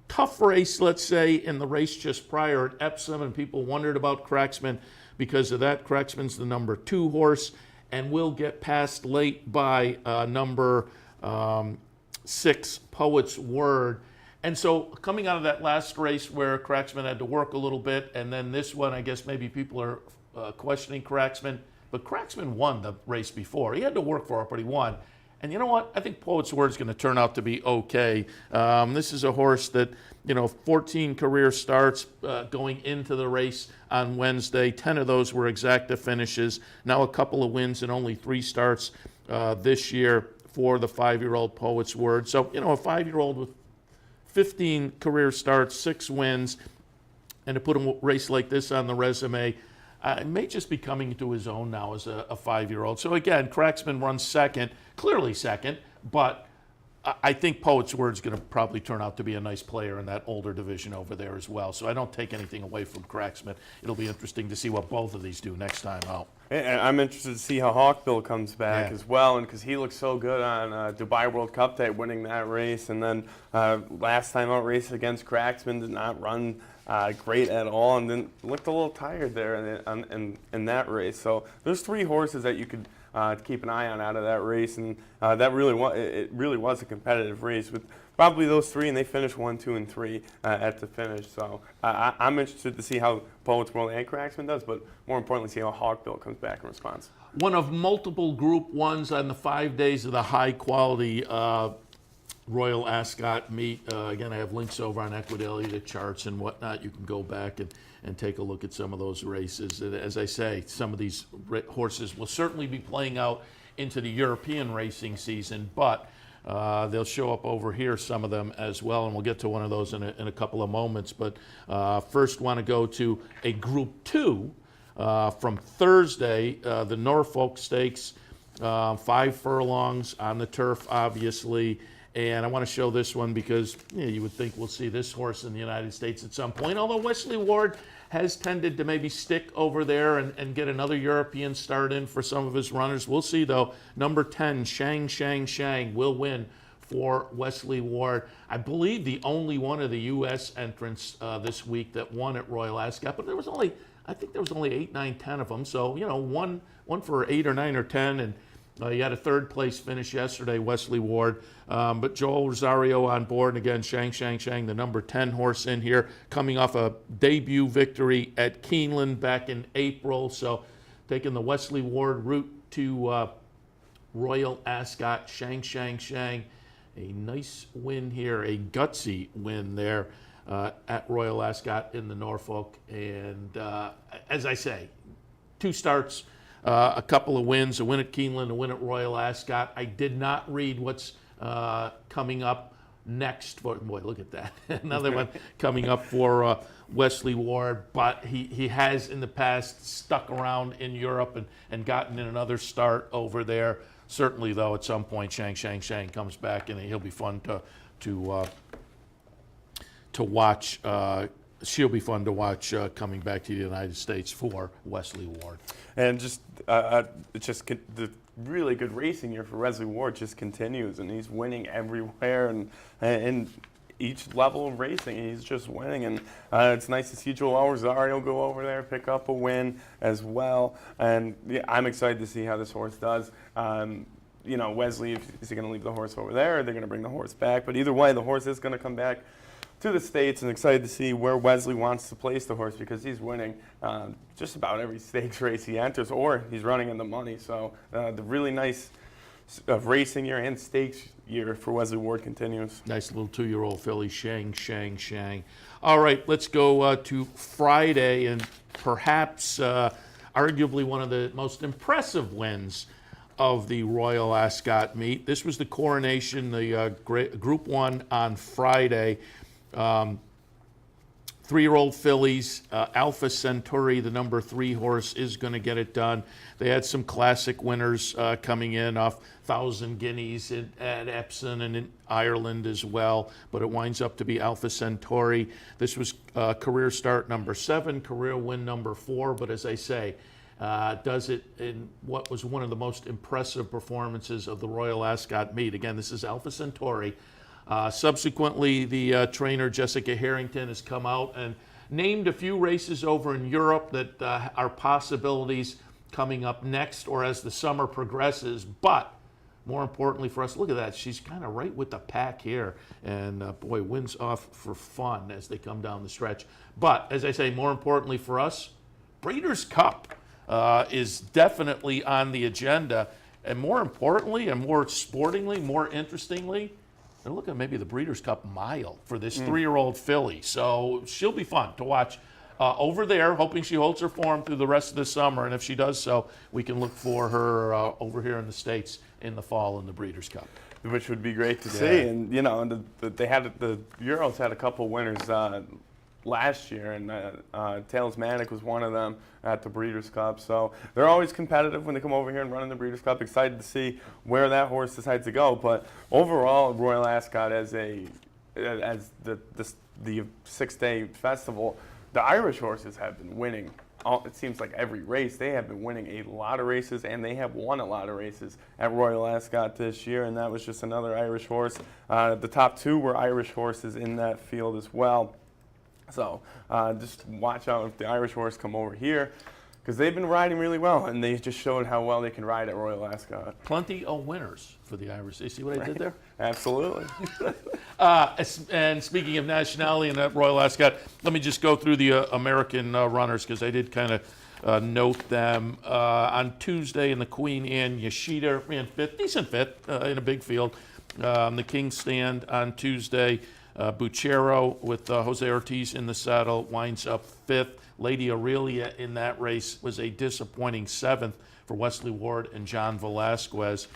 tough race, let's say, in the race just prior at Epsom, and people wondered about Cracksman because of that. Cracksman's the number 2 horse, and will get passed late by number 6, Poet's Word. And so coming out of that last race where Cracksman had to work a little bit, and then this one, I guess maybe people are questioning Cracksman, but Cracksman won the race before. He had to work for it, but he won. And you know what? I think Poet's Word is going to turn out to be okay. This is a horse that, 14 career starts going into the race on Wednesday. 10 of those were exacta finishes. Now a couple of wins and only 3 starts this year for the 5-year-old Poet's Word. So, a 5-year-old with 15 career starts, 6 wins, and to put a race like this on the resume, may just be coming to his own now as a 5-year-old. So again, Cracksman runs second, clearly second, but I think Poet's Word's going to probably turn out to be a nice player in that older division over there as well. So I don't take anything away from Cracksmith. It'll be interesting to see what both of these do next time out. And I'm interested to see how Hawkbill comes back Yeah. as well, and because he looked so good on Dubai World Cup Day, winning that race, and then last time out race against Cracksman did not run great at all, and then looked a little tired there in that race. So there's 3 horses that you could keep an eye on out of that race, and that really was a competitive race with probably those 3, and they finished 1, 2, and 3 at the finish. So I'm interested to see how Poets World and Cracksman does, but more importantly, see how Hawkbill comes back in response. One of multiple Group 1s on the 5 days of the high-quality Royal Ascot meet. Again, I have links over on Equidaily to charts and whatnot. You can go back and take a look at some of those races. And as I say, some of these horses will certainly be playing out into the European racing season, but they'll show up over here, some of them as well, and we'll get to one of those in a couple of moments. But first want to go to a Group 2 from Thursday, the Norfolk Stakes, 5 furlongs on the turf, obviously. And I want to show this one because you would think we'll see this horse in the United States at some point, although Wesley Ward has tended to maybe stick over there and get another European start in for some of his runners. We'll see, though. Number 10, Shang Shang Shang, will win for Wesley Ward. I believe the only one of the U.S. entrants this week that won at Royal Ascot, but I think there was only 8, 9, 10 of them. So, one for 8 or 9 or 10, and he had a 3rd place finish yesterday, Wesley Ward. But Joel Rosario on board, and again, Shang Shang Shang, the number 10 horse in here, coming off a debut victory at Keeneland back in April. So taking the Wesley Ward route to Royal Ascot. Shang Shang Shang, a nice win here, a gutsy win there at Royal Ascot in the Norfolk. And as I say, 2 starts, a couple of wins, a win at Keeneland, a win at Royal Ascot. I did not read what's coming up next. Boy, look at that. Another one coming up for Wesley Ward, but he has in the past stuck around in Europe and gotten in another start over there. Certainly, though, at some point, Shang Shang Shang comes back, and he'll be fun to watch. She'll be fun to watch coming back to the United States for Wesley Ward. And the really good racing year for Wesley Ward just continues, and he's winning everywhere and in each level of racing. He's just winning, and it's nice to see Joel Rosario go over there, pick up a win as well. And yeah, I'm excited to see how this horse does. Wesley, is he going to leave the horse over there, or are they going to bring the horse back? But either way, the horse is going to come back to the States, and excited to see where Wesley wants to place the horse, because he's winning just about every stakes race he enters, or he's running in the money. So the really nice racing year and stakes year for Wesley Ward continues. Nice little 2-year-old filly, Shang Shang Shang. All right, let's go to Friday, and perhaps arguably one of the most impressive wins of the Royal Ascot meet. This was the coronation, the Group 1 on Friday. 3-year-old fillies, Alpha Centauri, the number 3 horse, is going to get it done. They had some classic winners coming in off 1,000 Guineas at Epsom and in Ireland as well, but it winds up to be Alpha Centauri. This was career start number 7, career win number 4, but as I say, does it in what was one of the most impressive performances of the Royal Ascot meet. Again, this is Alpha Centauri. Subsequently, the trainer Jessica Harrington has come out and named a few races over in Europe that are possibilities coming up next or as the summer progresses. But more importantly for us, look at that. She's kind of right with the pack here. And boy, wins off for fun as they come down the stretch. But as I say, more importantly for us, Breeders' Cup is definitely on the agenda. And more importantly, and more sportingly, more interestingly, they're looking at maybe the Breeders' Cup Mile for this 3-year-old filly. So she'll be fun to watch over there, hoping she holds her form through the rest of the summer. And if she does so, we can look for her over here in the States in the fall in the Breeders' Cup. Which would be great to see. And, the Euros had a couple winners last year, and Talismanic was one of them at the Breeders' Cup. So they're always competitive when they come over here and run in the Breeders' Cup. Excited to see where that horse decides to go. But overall, Royal Ascot as the 6-day festival, the Irish horses have been winning. It seems like every race. They have been winning a lot of races, and they have won a lot of races at Royal Ascot this year, and that was just another Irish horse. The top 2 were Irish horses in that field as well. So just watch out if the Irish horse come over here, because they've been riding really well, and they just showed how well they can ride at Royal Ascot. Plenty of winners for the Irish. You see what I did there? Absolutely. And speaking of nationality and at Royal Ascot, let me just go through the American runners, because I did kind of note them. On Tuesday in the Queen Anne, Yoshida ran fifth, decent fifth in a big field. The King's Stand on Tuesday, Buchero with Jose Ortiz in the saddle winds up fifth. Lady Aurelia in that race was a disappointing 7th for Wesley Ward and John Velasquez.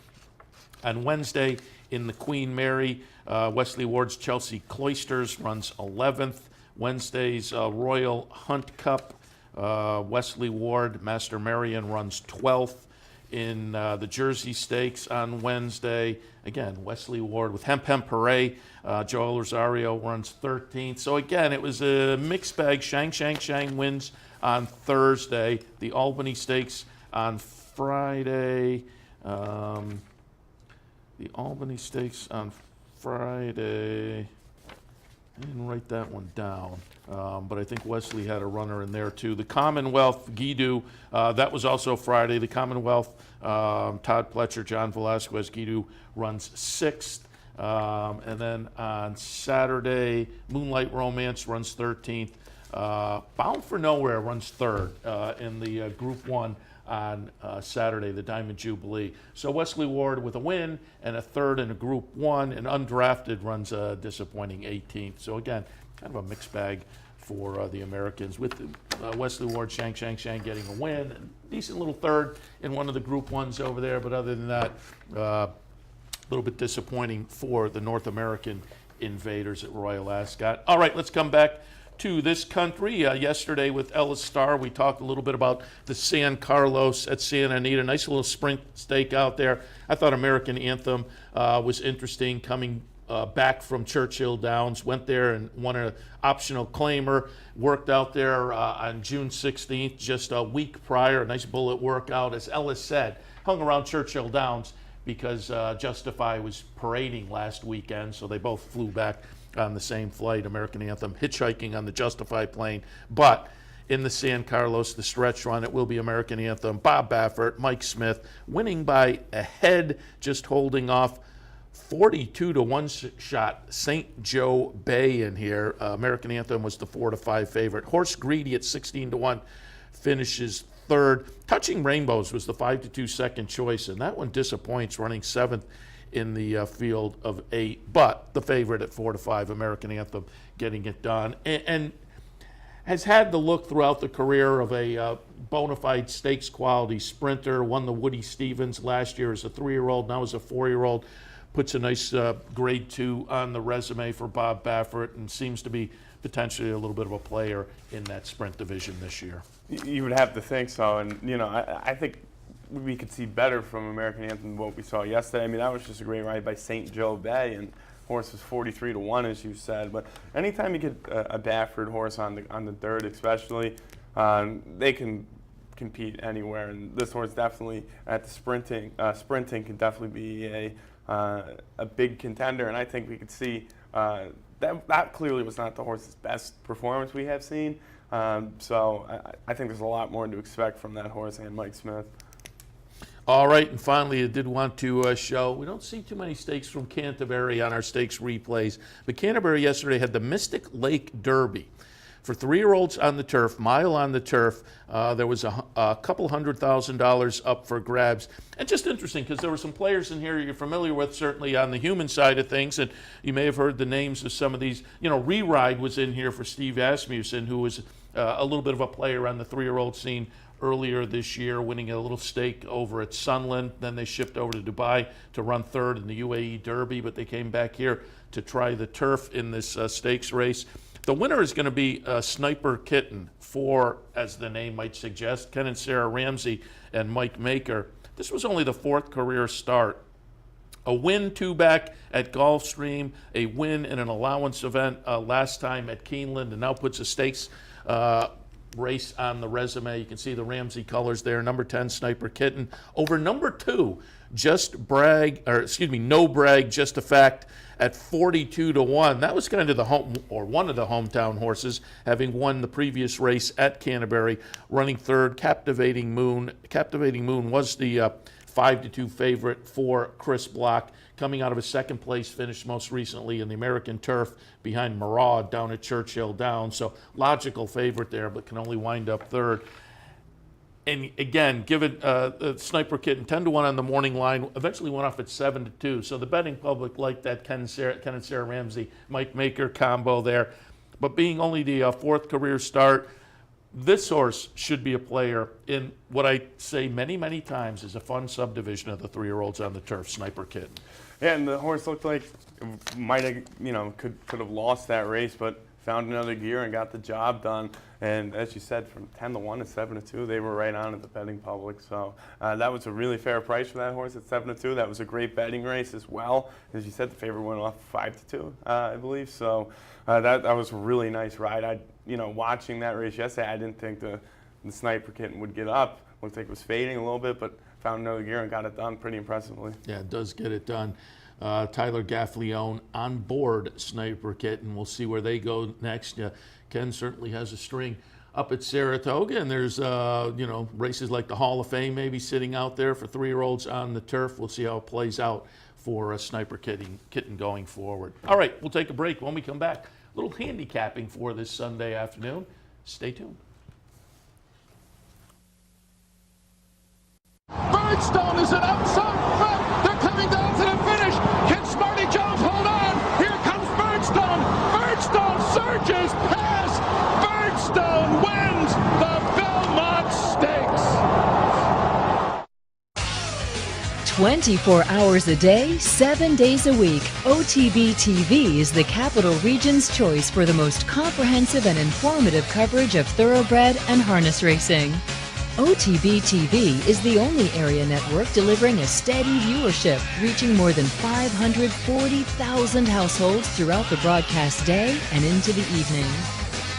On Wednesday in the Queen Mary, Wesley Ward's Chelsea Cloisters runs 11th. Wednesday's Royal Hunt Cup, Wesley Ward, Master Marion runs 12th. In the Jersey Stakes on Wednesday, again, Wesley Ward with Hemp Hemp Hooray. Joel Rosario runs 13th. So again, it was a mixed bag. Shang Shang Shang wins on Thursday. The Albany Stakes on Friday. The Albany Stakes on Friday. I didn't write that one down, but I think Wesley had a runner in there too. The Commonwealth, Guido, that was also Friday. The Commonwealth, Todd Pletcher, John Velasquez, Guido runs 6th. And then on Saturday, Moonlight Romance runs 13th. Bound for Nowhere runs 3rd in the Group 1 on Saturday, the Diamond Jubilee. So Wesley Ward with a win and a 3rd in a Group 1, and undrafted runs a disappointing 18th. So again, kind of a mixed bag for the Americans, with Wesley Ward, Shang Shang Shang getting a win, and decent little 3rd in one of the Group 1s over there, but other than that, a little bit disappointing for the North American invaders at Royal Ascot. All right, let's come back to this country. Yesterday with Ellis Starr, we talked a little bit about the San Carlos at Santa Anita. Nice little sprint stake out there. I thought American Anthem was interesting, coming back from Churchill Downs. Went there and won an optional claimer. Worked out there on June 16th, just a week prior. A nice bullet workout. As Ellis said, hung around Churchill Downs because Justify was parading last weekend, so they both flew back on the same flight. American Anthem hitchhiking on the Justify plane, but in the San Carlos, the stretch run, it will be American Anthem, Bob Baffert, Mike Smith, winning by a head, just holding off 42-1 shot St. Joe Bay in here. American Anthem was the 4-5 favorite. Horse Greedy at 16-1 finishes 3rd. Touching Rainbows was the 5-2 second choice, and that one disappoints, running 7th in the field of 8, but the favorite at 4-5, American Anthem, getting it done, and has had the look throughout the career of a bona fide stakes quality sprinter. Won the Woody Stevens last year as a 3-year-old, now as a 4-year-old. Puts a nice grade 2 on the resume for Bob Baffert, and seems to be potentially a little bit of a player in that sprint division this year. You would have to think so, and you know, I think we could see better from American Anthem than what we saw yesterday. I mean, that was just a great ride by St. Joe Bay, and horse was 43-1, as you said. But anytime you get a Baffert horse on the dirt, especially, they can compete anywhere. And this horse definitely at the sprinting can definitely be a big contender. And I think we could see that clearly was not the horse's best performance we have seen. So I think there's a lot more to expect from that horse and Mike Smith. All right, and finally, I did want to show, we don't see too many stakes from Canterbury on our stakes replays, but Canterbury yesterday had the Mystic Lake Derby. For 3-year-olds on the turf, mile on the turf, there was a couple $100,000 up for grabs. And just interesting, because there were some players in here you're familiar with, certainly on the human side of things, and you may have heard the names of some of these. You know, Re-Ride was in here for Steve Asmussen, who was a little bit of a player on the 3-year-old scene earlier this year, winning a little stake over at Sunland. Then they shipped over to Dubai to run 3rd in the UAE Derby, but they came back here to try the turf in this stakes race. The winner is going to be Sniper Kitten for, as the name might suggest, Ken and Sarah Ramsey and Mike Maker. This was only the 4th career start. A win 2-back at Gulfstream, a win in an allowance event last time at Keeneland, and now puts a stakes race on the resume. You can see the Ramsey colors there. Number 10, Sniper Kitten, over number 2, No Brag, Just a Fact, at 42-1. That was kind of the home, or one of the hometown horses, having won the previous race at Canterbury, running third. Captivating Moon. Captivating Moon was the 5-2 favorite for Chris Block, coming out of a second place finish most recently in the American Turf behind Maraud down at Churchill Downs. So logical favorite there, but can only wind up third. And again, give it Sniper Kitten 10-1 on the morning line. Eventually went off at 7-2. So the betting public liked that Ken and Sarah Ramsey, Mike Maker combo there. But being only the 4th career start, this horse should be a player in what I say many, many times is a fun subdivision of the 3-year-olds on the turf, Sniper Kitten. Yeah, and the horse looked like might have, could have lost that race, but found another gear and got the job done. And as you said, from 10-1 to 7-2, they were right on at the betting public. So that was a really fair price for that horse at 7-2. That was a great betting race as well. As you said, the favorite went off 5-2, I believe. So that was a really nice ride. Watching that race yesterday, I didn't think the Sniper Kitten would get up. Looked like it was fading a little bit, but found another gear and got it done pretty impressively. Yeah, it does get it done. Tyler Gaffleone on board Sniper Kitten. We'll see where they go next. Ken certainly has a string up at Saratoga, and there's races like the Hall of Fame maybe sitting out there for 3-year-olds on the turf. We'll see how it plays out for Sniper Kitten going forward. All right, we'll take a break. When we come back, a little handicapping for this Sunday afternoon. Stay tuned. Birdstone is an outside front. They're coming down to the finish. Can Smarty Jones hold on? Here comes Birdstone. Birdstone surges past. Birdstone wins the Belmont Stakes. 24 hours a day, 7 days a week, OTB TV is the Capital Region's choice for the most comprehensive and informative coverage of thoroughbred and harness racing. OTB TV is the only area network delivering a steady viewership, reaching more than 540,000 households throughout the broadcast day and into the evening.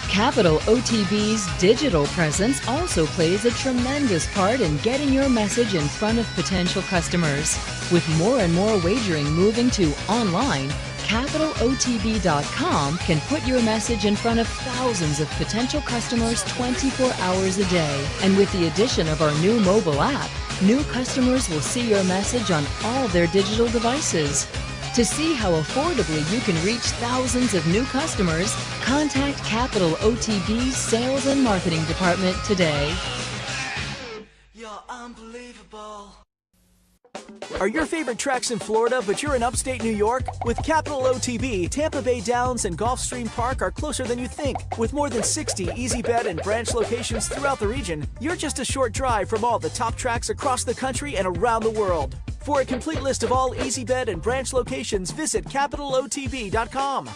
Capital OTB's digital presence also plays a tremendous part in getting your message in front of potential customers. With more and more wagering moving to online, CapitalOTB.com can put your message in front of thousands of potential customers 24 hours a day. And with the addition of our new mobile app, new customers will see your message on all their digital devices. To see how affordably you can reach thousands of new customers, contact Capital OTB's Sales and Marketing Department today. You're unbelievable. Are your favorite tracks in Florida, but you're in upstate New York? With Capital OTB, Tampa Bay Downs and Gulfstream Park are closer than you think. With more than 60 easy bet and branch locations throughout the region, you're just a short drive from all the top tracks across the country and around the world. For a complete list of all easy bet and branch locations, visit CapitalOTB.com.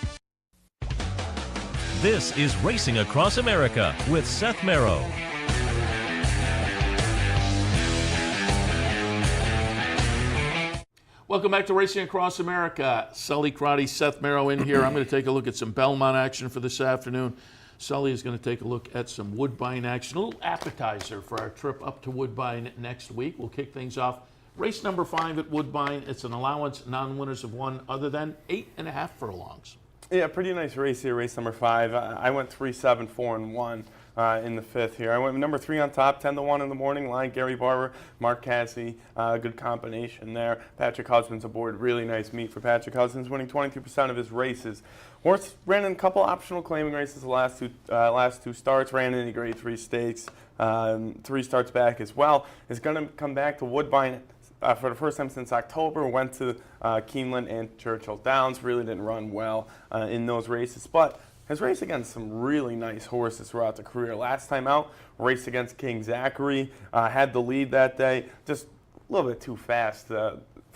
This is Racing Across America with Seth Merrow. Welcome back to Racing Across America. Sully Crotty, Seth Merrow in here. I'm going to take a look at some Belmont action for this afternoon. Sully is going to take a look at some Woodbine action, a little appetizer for our trip up to Woodbine next week. We'll kick things off. Race number 5 at Woodbine. It's an allowance, non-winners of 1 other than 8.5 furlongs. Yeah, pretty nice race here, race number 5. I went 3-7, 4-1 in the 5th here. I went number 3 on top, 10-1 in the morning line. Gary Barber, Mark Cassidy, good combination there. Patrick Husbands aboard, really nice meet for Patrick Husbands, winning 22% of his races. Horse ran in a couple optional claiming races the last two starts, ran in the grade 3 stakes, 3 starts back as well. Is going to come back to Woodbine for the first time since October. Went to Keeneland and Churchill Downs. Really didn't run well in those races, but has raced against some really nice horses throughout the career. Last time out, raced against King Zachary, had the lead that day. Just a little bit too fast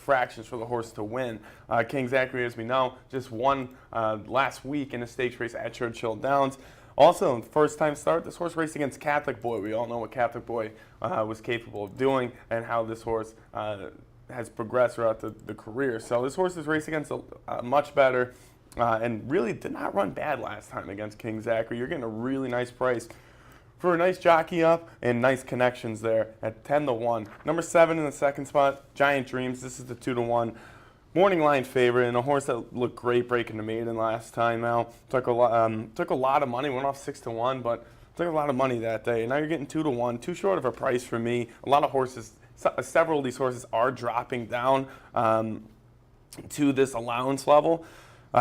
fractions for the horse to win. King Zachary, as we know, just won last week in a stakes race at Churchill Downs. Also, first time start, this horse raced against Catholic Boy. We all know what Catholic Boy was capable of doing and how this horse has progressed throughout the career. So this horse is racing against a much better and really did not run bad last time against King Zachary. You're getting a really nice price for a nice jockey up and nice connections there at 10-1. Number 7 in the second spot, Giant Dreams. This is the 2-1 morning line favorite, and a horse that looked great breaking the maiden last time out. Took a lot of money, went off 6-1, but took a lot of money that day. And now you're getting 2-1, too short of a price for me. A lot of horses, several of these horses are dropping down to this allowance level.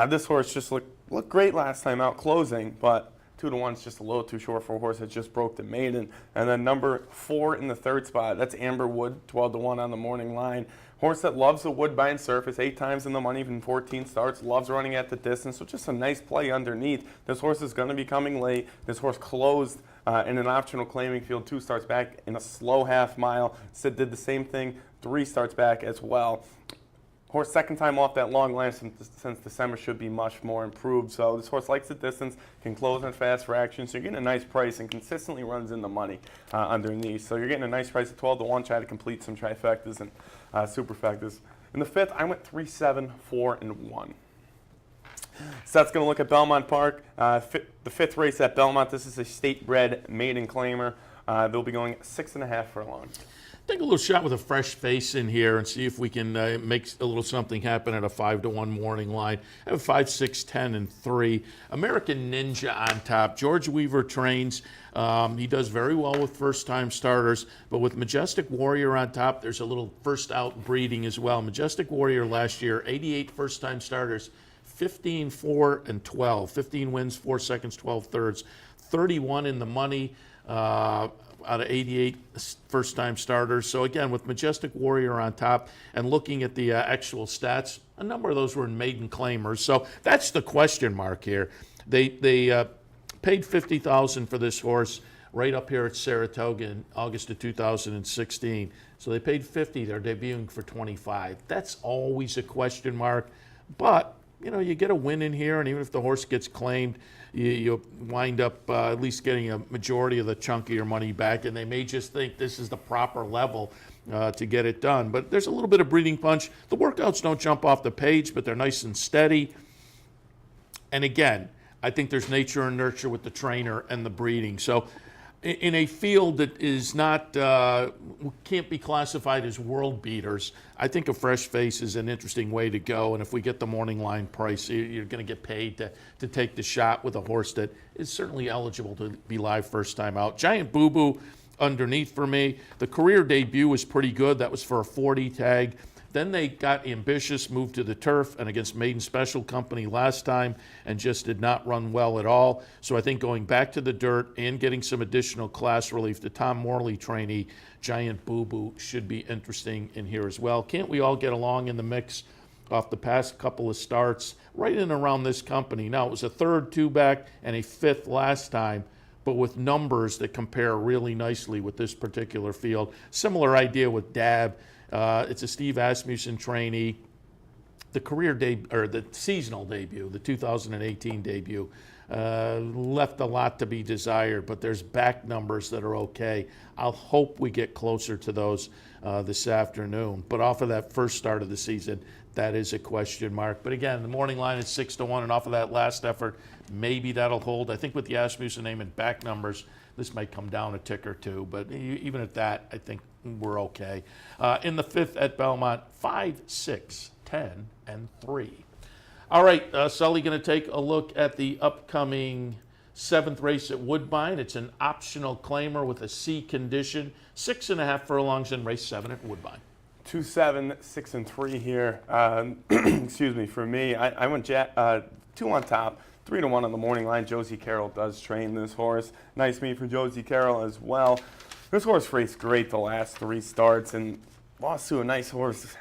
This horse just looked great last time out closing, but 2-1 is just a little too short for a horse that just broke the maiden. And then number 4 in the third spot, that's Amber Wood, 12-1 on the morning line. Horse that loves the Woodbine surface, 8 times in the money, even 14 starts, loves running at the distance, so just a nice play underneath. This horse is going to be coming late. This horse closed in an optional claiming field 2 starts back in a slow half mile. Sid did the same thing, 3 starts back as well. Horse second time off that long line since December should be much more improved. So this horse likes the distance, can close in fast fractions. So you're getting a nice price and consistently runs in the money underneath. So you're getting a nice price at 12-1. Try to complete some trifectas and superfectas. In the fifth, I went 3, 7, 4, and 1. Seth's going to look at Belmont Park. The fifth race at Belmont. This is a state-bred maiden claimer. They'll be going 6.5 furlongs. Take a little shot with a fresh face in here and see if we can make a little something happen at a 5-1 morning line. I have 5, 6, 10, and 3. American Ninja on top. George Weaver trains. He does very well with first-time starters, but with Majestic Warrior on top, there's a little first-out breeding as well. Majestic Warrior last year, 88 first-time starters, 15, 4, and 12. 15 wins, 4 seconds, 12 thirds. 31 in the money. Out of 88 first-time starters. So again, with Majestic Warrior on top and looking at the actual stats, a number of those were in maiden claimers. So that's the question mark here. They paid $50,000 for this horse right up here at Saratoga in August of 2016. So they paid $50,000. They're debuting for $25,000. That's always a question mark. But you know, you get a win in here, and even if the horse gets claimed, you wind up at least getting a majority of the chunk of your money back, and they may just think this is the proper level to get it done. But there's a little bit of breeding punch. The workouts don't jump off the page, but they're nice and steady. And again, I think there's nature and nurture with the trainer and the breeding. So in a field that is not, can't be classified as world beaters, I think a fresh face is an interesting way to go. And if we get the morning line price, you're going to get paid to take the shot with a horse that is certainly eligible to be live first time out. Giant Boo Boo underneath for me. The career debut was pretty good. That was for a 40 tag. Then they got ambitious, moved to the turf, and against Maiden Special Company last time, and just did not run well at all. So I think going back to the dirt and getting some additional class relief, the Tom Morley trainee, Giant Boo Boo, should be interesting in here as well. Can't we all get along in the mix off the past couple of starts, right in and around this company? Now, it was a third two-back and a fifth last time, but with numbers that compare really nicely with this particular field. Similar idea with Dab. It's a Steve Asmussen trainee. The the seasonal debut, the 2018 debut, left a lot to be desired, but there's back numbers that are okay. I'll hope we get closer to those this afternoon. But off of that first start of the season, that is a question mark. But again, the morning line is 6-1, and off of that last effort, maybe that'll hold. I think with the Asmussen name and back numbers, this might come down a tick or two, but even at that, I think we're okay. In the fifth at Belmont, 5, 6, 10, and 3. All right, Sully going to take a look at the upcoming seventh race at Woodbine. It's an optional claimer with a C condition, 6.5 furlongs in race 7 at Woodbine. 2, 7, 6, and 3 here. Excuse me, for me, I went 2 on top, 3-1 on the morning line. Josie Carroll does train this horse. Nice meet for Josie Carroll as well. This horse raced great the last 3 starts and lost to a nice horse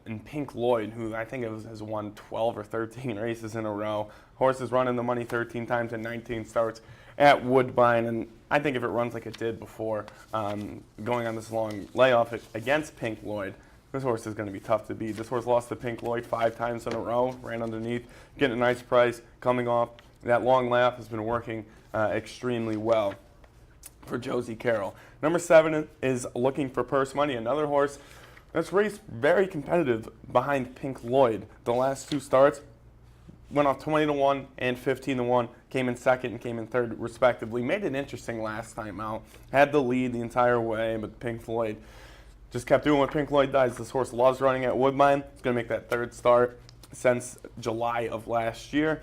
in Pink Lloyd, who I think has won 12 or 13 races in a row. Horse is running the money 13 times in 19 starts at Woodbine, and I think if it runs like it did before, going on this long layoff against Pink Lloyd, this horse is going to be tough to beat. This horse lost to Pink Lloyd 5 times in a row, ran underneath, getting a nice price, coming off. That long lap has been working extremely well for Josie Carroll. Number 7 is Looking for Purse Money, another horse that's raced very competitive behind Pink Lloyd. The last 2 starts went off 20-1 and 15-1, came in second and came in third respectively. Made it interesting last time out. Had the lead the entire way, but Pink Lloyd just kept doing what Pink Lloyd does. This horse loves running at Woodbine. It's going to make that 3rd start since July of last year.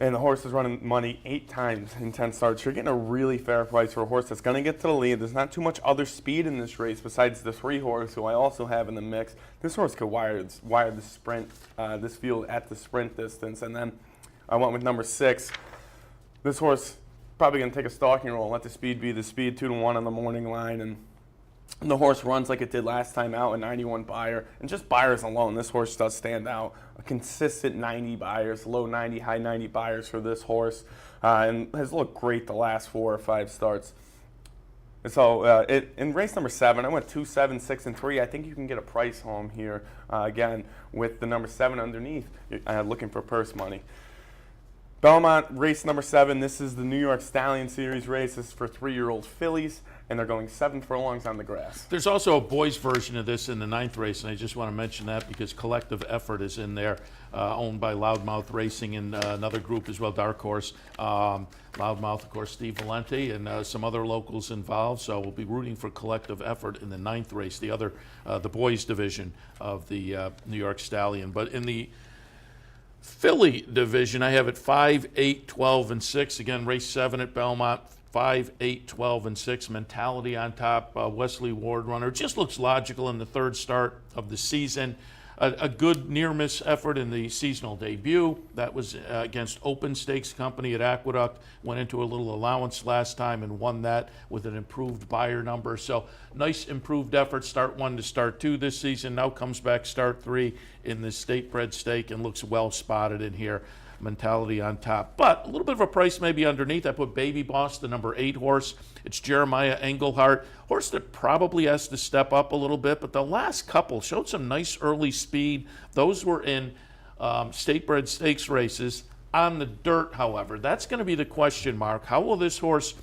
And the horse is running money 8 times in 10 starts. You're getting a really fair price for a horse that's going to get to the lead. There's not too much other speed in this race besides the 3 horse, who I also have in the mix. This horse could wire the sprint, this field at the sprint distance. And then I went with number 6. This horse probably going to take a stalking role, let the speed be the speed, 2-1 on the morning line. And the horse runs like it did last time out, a 91 buyer. And just buyers alone, this horse does stand out. A consistent 90 buyers, low 90, high 90 buyers for this horse. And has looked great the last 4 or 5 starts. So in race number 7, I went 2, 7, 6, and 3. I think you can get a price home here, again, with the number 7 underneath, Looking for Purse Money. Belmont, race number 7. This is the New York Stallion Series race. This is for 3-year-old fillies, and they're going 7 furlongs on the grass. There's also a boys' version of this in the 9th race, and I just want to mention that because Collective Effort is in there, owned by Loudmouth Racing and another group as well, Dark Horse. Loudmouth, of course, Steve Valenti, and some other locals involved. So we'll be rooting for Collective Effort in the 9th race, the boys' division of the New York Stallion. But in the filly division, I have it 5, 8, 12, and 6. Again, race 7 at Belmont, 5, 8, 12, and 6. Mentality on top. Wesley Ward runner. Just looks logical in the 3rd start of the season. A good near-miss effort in the seasonal debut. That was against Open Stakes Company at Aqueduct. Went into a little allowance last time and won that with an improved buyer number. So nice improved effort, start 1 to start 2 this season. Now comes back start 3 in the State Bred Stake and looks well spotted in here. Mentality on top. But a little bit of a price maybe underneath. I put Baby Boss, the number 8 horse. It's Jeremiah Engelhardt. Horse that probably has to step up a little bit, but the last couple showed some nice early speed. Those were in State Bred Stakes races. On the dirt, however, that's going to be the question mark. How will this horse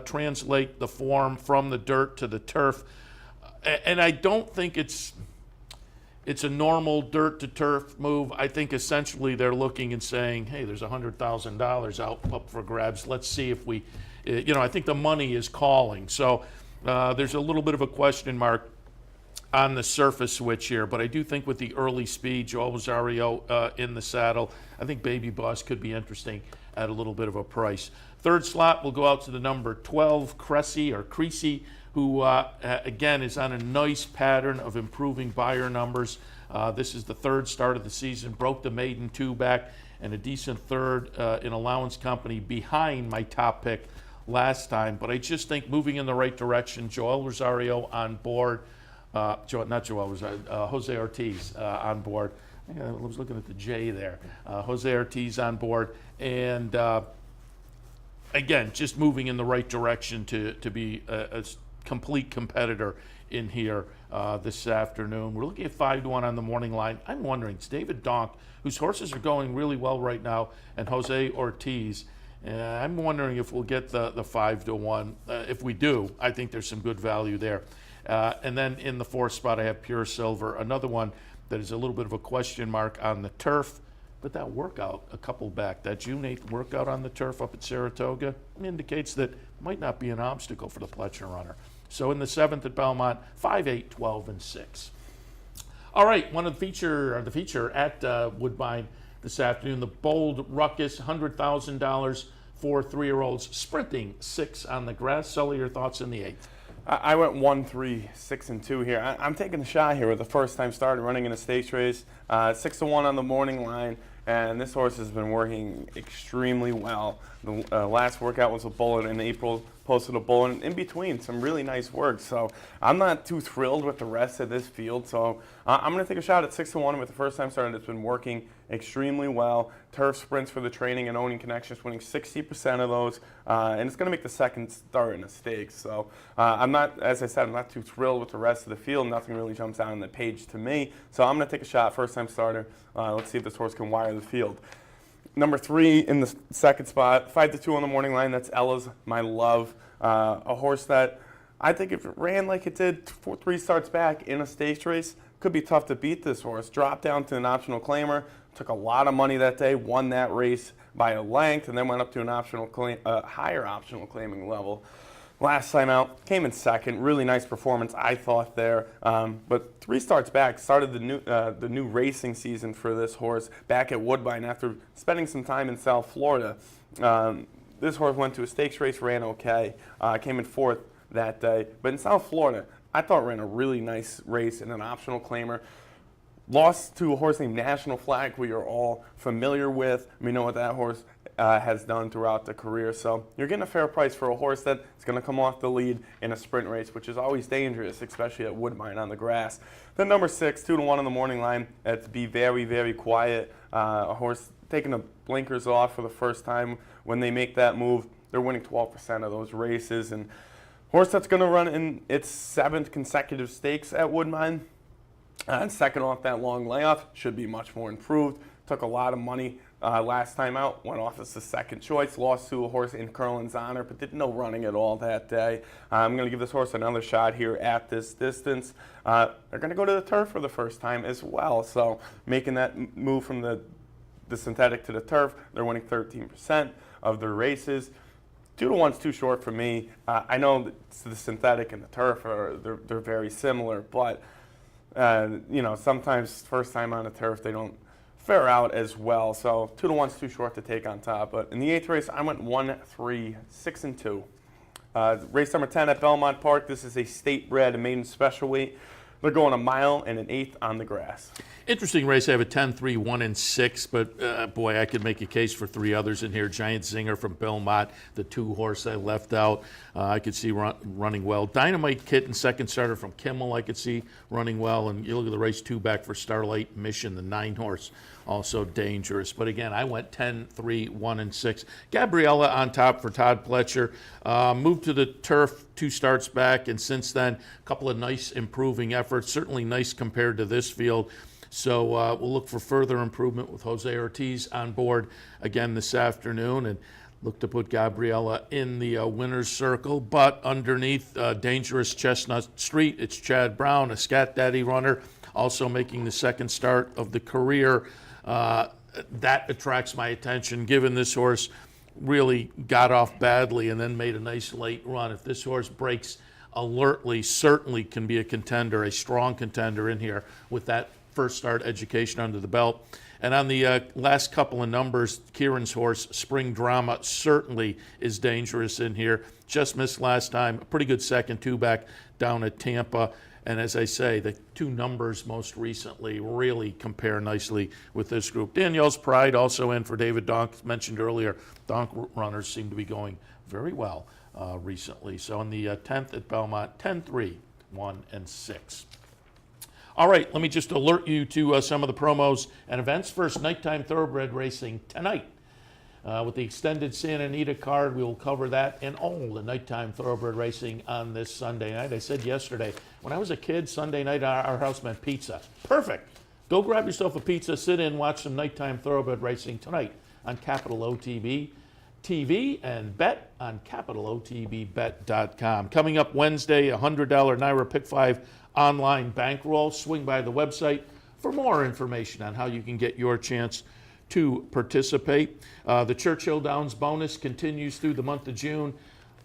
translate the form from the dirt to the turf? And I don't think it's a normal dirt to turf move. I think essentially they're looking and saying, hey, there's $100,000 up for grabs. Let's see if we, I think the money is calling. So there's a little bit of a question mark on the surface switch here, but I do think with the early speed, Joel Rosario in the saddle, I think Baby Boss could be interesting at a little bit of a price. 3rd slot will go out to the number 12, Creasy, who, again, is on a nice pattern of improving buyer numbers. This is the 3rd start of the season, broke the maiden 2 back, and a decent 3rd in allowance company behind my top pick last time. But I just think moving in the right direction, Joel Rosario on board, Jose Ortiz on board. I was looking at the J there. Jose Ortiz on board. And, again, just moving in the right direction to be a complete competitor in here this afternoon. We're looking at 5-1 on the morning line. I'm wondering, it's David Donk, whose horses are going really well right now, and Jose Ortiz. I'm wondering if we'll get the 5-1. If we do, I think there's some good value there. And then in the 4th spot, I have Pure Silver, another one that is a little bit of a question mark on the turf. But that workout a couple back, that June 8th workout on the turf up at Saratoga, indicates that might not be an obstacle for the Pletcher runner. So in the 7th at Belmont, 5, 8, 12, and 6. All right, the feature at Woodbine this afternoon, the Bold Ruckus, $100,000 for 3-year-olds, sprinting 6 on the grass. Sully, your thoughts in the 8th? I went 1, 3, 6, and 2 here. I'm taking a shot here with the first-time starter running in a stakes race. 6-1 on the morning line, and this horse has been working extremely well. The last workout was a bullet in April, posted a bullet in between, some really nice work. So I'm not too thrilled with the rest of this field. So I'm going to take a shot at 6-1 with the first-time starter that's been working extremely well. Turf sprints for the training and owning connections, winning 60% of those, and it's going to make the second start in a stakes. So I'm not, as I said, I'm not too thrilled with the rest of the field. Nothing really jumps out on the page to me. So I'm going to take a shot, first-time starter. Let's see if this horse can wire the field. Number 3 in the second spot, 5-2 on the morning line. That's Ella's My Love, a horse that I think if it ran like it did 3 starts back in a stakes race, could be tough to beat this horse. Dropped down to an optional claimer, took a lot of money that day, won that race by a length, and then went up to an optional higher optional claiming level. Last time out, came in second. Really nice performance, I thought there. But 3 starts back, started the new racing season for this horse back at Woodbine after spending some time in South Florida. This horse went to a stakes race, ran okay, came in 4th that day. But in South Florida, I thought ran a really nice race in an optional claimer. Lost to a horse named National Flag, we are all familiar with. We know what that horse has done throughout the career. So you're getting a fair price for a horse that is going to come off the lead in a sprint race, which is always dangerous, especially at Woodbine on the grass. Then number 6, 2-1 on the morning line. That's Be Very, Very Quiet. A horse taking the blinkers off for the first time. When they make that move, they're winning 12% of those races. And horse that's going to run in its 7th consecutive stakes at Woodbine. And second off that long layoff, should be much more improved. Took a lot of money last time out, went off as the second choice, lost to a horse in Curlin's Honor, but did no running at all that day. I'm going to give this horse another shot here at this distance. They're going to go to the turf for the first time as well, so making that move from the synthetic to the turf, they're winning 13% of their races. 2-1's too short for me. I know the synthetic and the turf they're very similar, but sometimes first time on the turf they don't fare out as well. So 2-1's too short to take on top. But in the 8th race, I went 1-3, 6-2. Race number 10 at Belmont Park. This is a state bred maiden special weight. They're going 1 mile and an 1/8 on the grass. Interesting race. I have a 10-3, 1-6, but boy, I could make a case for 3 others in here. Giant Zinger from Belmont, the 2 horse I left out, I could see running well. Dynamite Kitten, second starter from Kimmel, I could see running well. And you look at the race 2 back for Starlight Mission, the 9 horse, also dangerous. But again, I went 10-3, 1-6. Gabriella on top for Todd Pletcher. Moved to the turf 2 starts back, and since then, a couple of nice improving efforts, certainly nice compared to this field. So we'll look for further improvement with Jose Ortiz on board again this afternoon, and look to put Gabriella in the winner's circle. But underneath Dangerous Chestnut Street, it's Chad Brown, a Scat Daddy runner, also making the second start of the career. That attracts my attention, given this horse really got off badly and then made a nice late run. If this horse breaks alertly, certainly can be a contender, a strong contender in here with that first start education under the belt. And on the last couple of numbers, Kieran's horse, Spring Drama, certainly is dangerous in here. Just missed last time. A pretty good second 2 back down at Tampa. And as I say, the 2 numbers most recently really compare nicely with this group. Danielle's Pride also in for David Donk, mentioned earlier. Donk runners seem to be going very well recently. So on the 10th at Belmont, 10-3, 1-6. All right, let me just alert you to some of the promos and events. First, nighttime thoroughbred racing tonight. With the extended Santa Anita card, we will cover that and all the nighttime thoroughbred racing on this Sunday night. I said yesterday, when I was a kid, Sunday night our house meant pizza. Perfect. Go grab yourself a pizza, sit in, watch some nighttime thoroughbred racing tonight on Capital OTB TV and bet on CapitalOTBBet.com. Coming up Wednesday, a $100 NYRA Pick 5 online bankroll. Swing by the website for more information on how you can get your chance to participate. The Churchill Downs bonus continues through the month of June.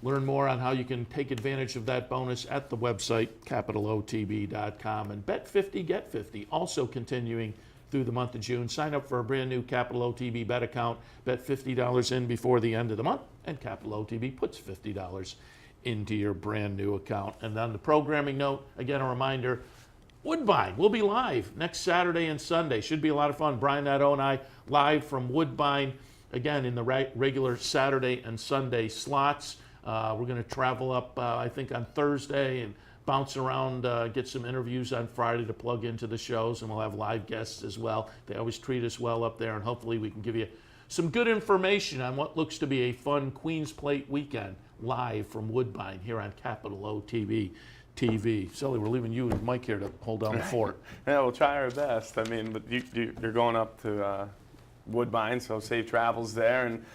Learn more on how you can take advantage of that bonus at the website, CapitalOTB.com. And Bet 50, Get 50, also continuing through the month of June. Sign up for a brand new Capital OTB Bet account. Bet $50 in before the end of the month, and Capital OTB puts $50 into your brand new account. And on the programming note, again, a reminder, Woodbine will be live next Saturday and Sunday. Should be a lot of fun. Brian Nadeau and I live from Woodbine, again, in the regular Saturday and Sunday slots. We're going to travel up, I think, on Thursday and bounce around, get some interviews on Friday to plug into the shows, and we'll have live guests as well. They always treat us well up there, and hopefully we can give you some good information on what looks to be a fun Queen's Plate weekend live from Woodbine here on Capital OTB TV. Sully, we're leaving you and Mike here to hold down the fort. Yeah, we'll try our best. I mean, but you're going up to Woodbine, so safe travels there. And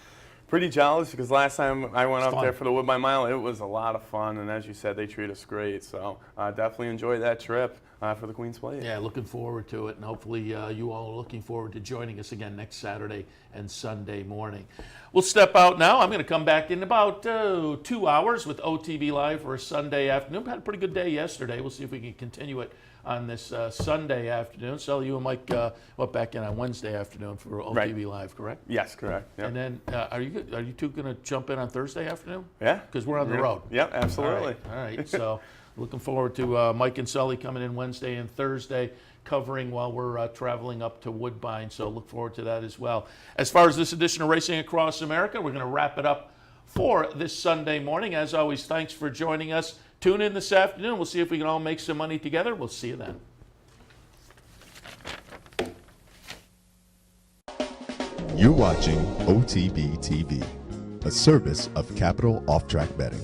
pretty jealous because last time I went up there for the Woodbine Mile, it was a lot of fun. And as you said, they treat us great. So definitely enjoy that trip for the Queen's Plate. Yeah, looking forward to it. And hopefully you all are looking forward to joining us again next Saturday and Sunday morning. We'll step out now. I'm going to come back in about 2 hours with OTB Live for a Sunday afternoon. Had a pretty good day yesterday. We'll see if we can continue it on this Sunday afternoon. So you and Mike back in on Wednesday afternoon for OTB Live, correct? Yes, correct. Yep. And then are you two going to jump in on Thursday afternoon? Yeah. Because we're on the road. Yep, absolutely. All right. So looking forward to Mike and Sully coming in Wednesday and Thursday, covering while we're traveling up to Woodbine. So look forward to that as well. As far as this edition of Racing Across America, we're going to wrap it up for this Sunday morning. As always, thanks for joining us. Tune in this afternoon. We'll see if we can all make some money together. We'll see you then. You're watching OTB TV, a service of Capital Off Track Betting.